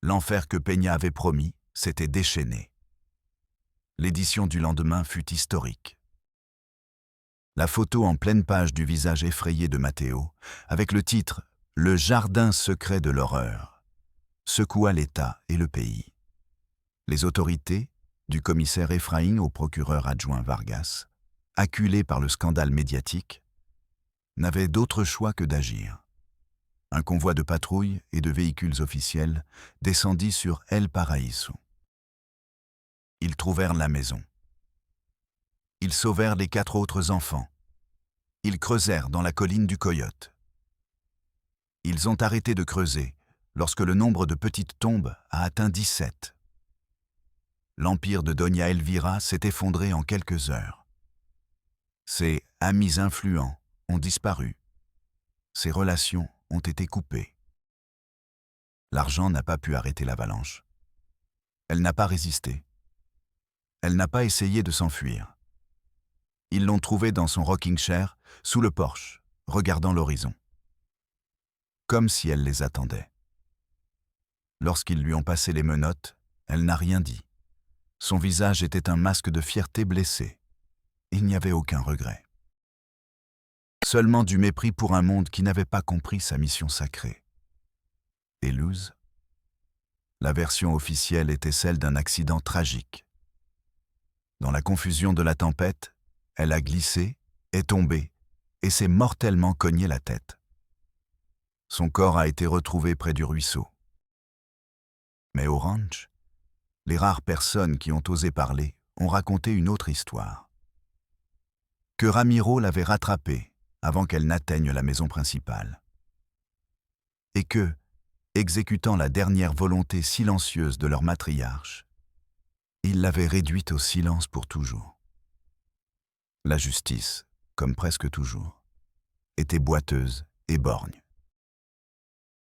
L'enfer que Peña avait promis s'était déchaîné. L'édition du lendemain fut historique. La photo en pleine page du visage effrayé de Mateo, avec le titre « Le jardin secret de l'horreur », secoua l'État et le pays. Les autorités, du commissaire Efraín au procureur adjoint Vargas, acculés par le scandale médiatique, n'avaient d'autre choix que d'agir. Un convoi de patrouilles et de véhicules officiels descendit sur El Paraíso. Ils trouvèrent la maison. Ils sauvèrent les 4 autres enfants. Ils creusèrent dans la colline du Coyote. Ils ont arrêté de creuser lorsque le nombre de petites tombes a atteint 17. L'empire de Doña Elvira s'est effondré en quelques heures. Ses amis influents ont disparu. Ses relations ont été coupées. L'argent n'a pas pu arrêter l'avalanche. Elle n'a pas résisté. Elle n'a pas essayé de s'enfuir. Ils l'ont trouvée dans son rocking chair, sous le porche, regardant l'horizon. Comme si elle les attendait. Lorsqu'ils lui ont passé les menottes, elle n'a rien dit. Son visage était un masque de fierté blessée. Il n'y avait aucun regret. Seulement du mépris pour un monde qui n'avait pas compris sa mission sacrée. Et Luz? La version officielle était celle d'un accident tragique. Dans la confusion de la tempête, elle a glissé, est tombée et s'est mortellement cogné la tête. Son corps a été retrouvé près du ruisseau. Mais au ranch, les rares personnes qui ont osé parler ont raconté une autre histoire. Que Ramiro l'avait rattrapée avant qu'elle n'atteigne la maison principale. Et que, exécutant la dernière volonté silencieuse de leur matriarche, il l'avait réduite au silence pour toujours. La justice, comme presque toujours, était boiteuse et borgne.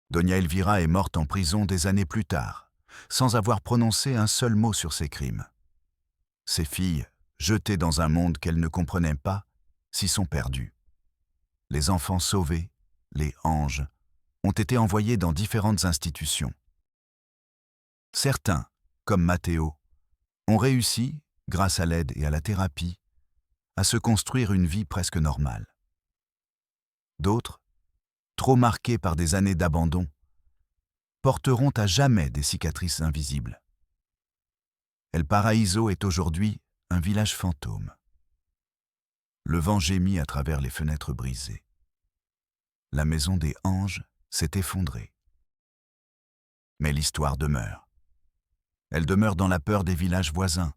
Doña Elvira est morte en prison des années plus tard, sans avoir prononcé un seul mot sur ses crimes. Ses filles, jetées dans un monde qu'elles ne comprenaient pas, s'y sont perdues. Les enfants sauvés, les anges, ont été envoyés dans différentes institutions. Certains, comme Mateo, ont réussi, grâce à l'aide et à la thérapie, à se construire une vie presque normale. D'autres, trop marqués par des années d'abandon, porteront à jamais des cicatrices invisibles. El Paraíso est aujourd'hui un village fantôme. Le vent gémit à travers les fenêtres brisées. La maison des anges s'est effondrée. Mais l'histoire demeure. Elle demeure dans la peur des villages voisins,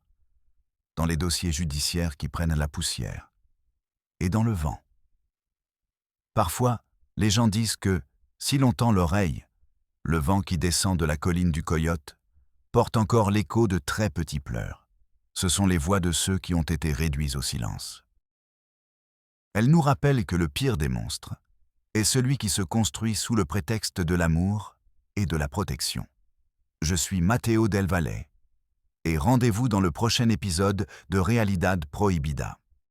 dans les dossiers judiciaires qui prennent la poussière, et dans le vent. Parfois, les gens disent que, si l'on tend l'oreille, le vent qui descend de la colline du Coyote porte encore l'écho de très petits pleurs. Ce sont les voix de ceux qui ont été réduits au silence. Elle nous rappelle que le pire des monstres est celui qui se construit sous le prétexte de l'amour et de la protection. Je suis Mateo Del Valle, et rendez-vous dans le prochain épisode de Realidad Prohibida.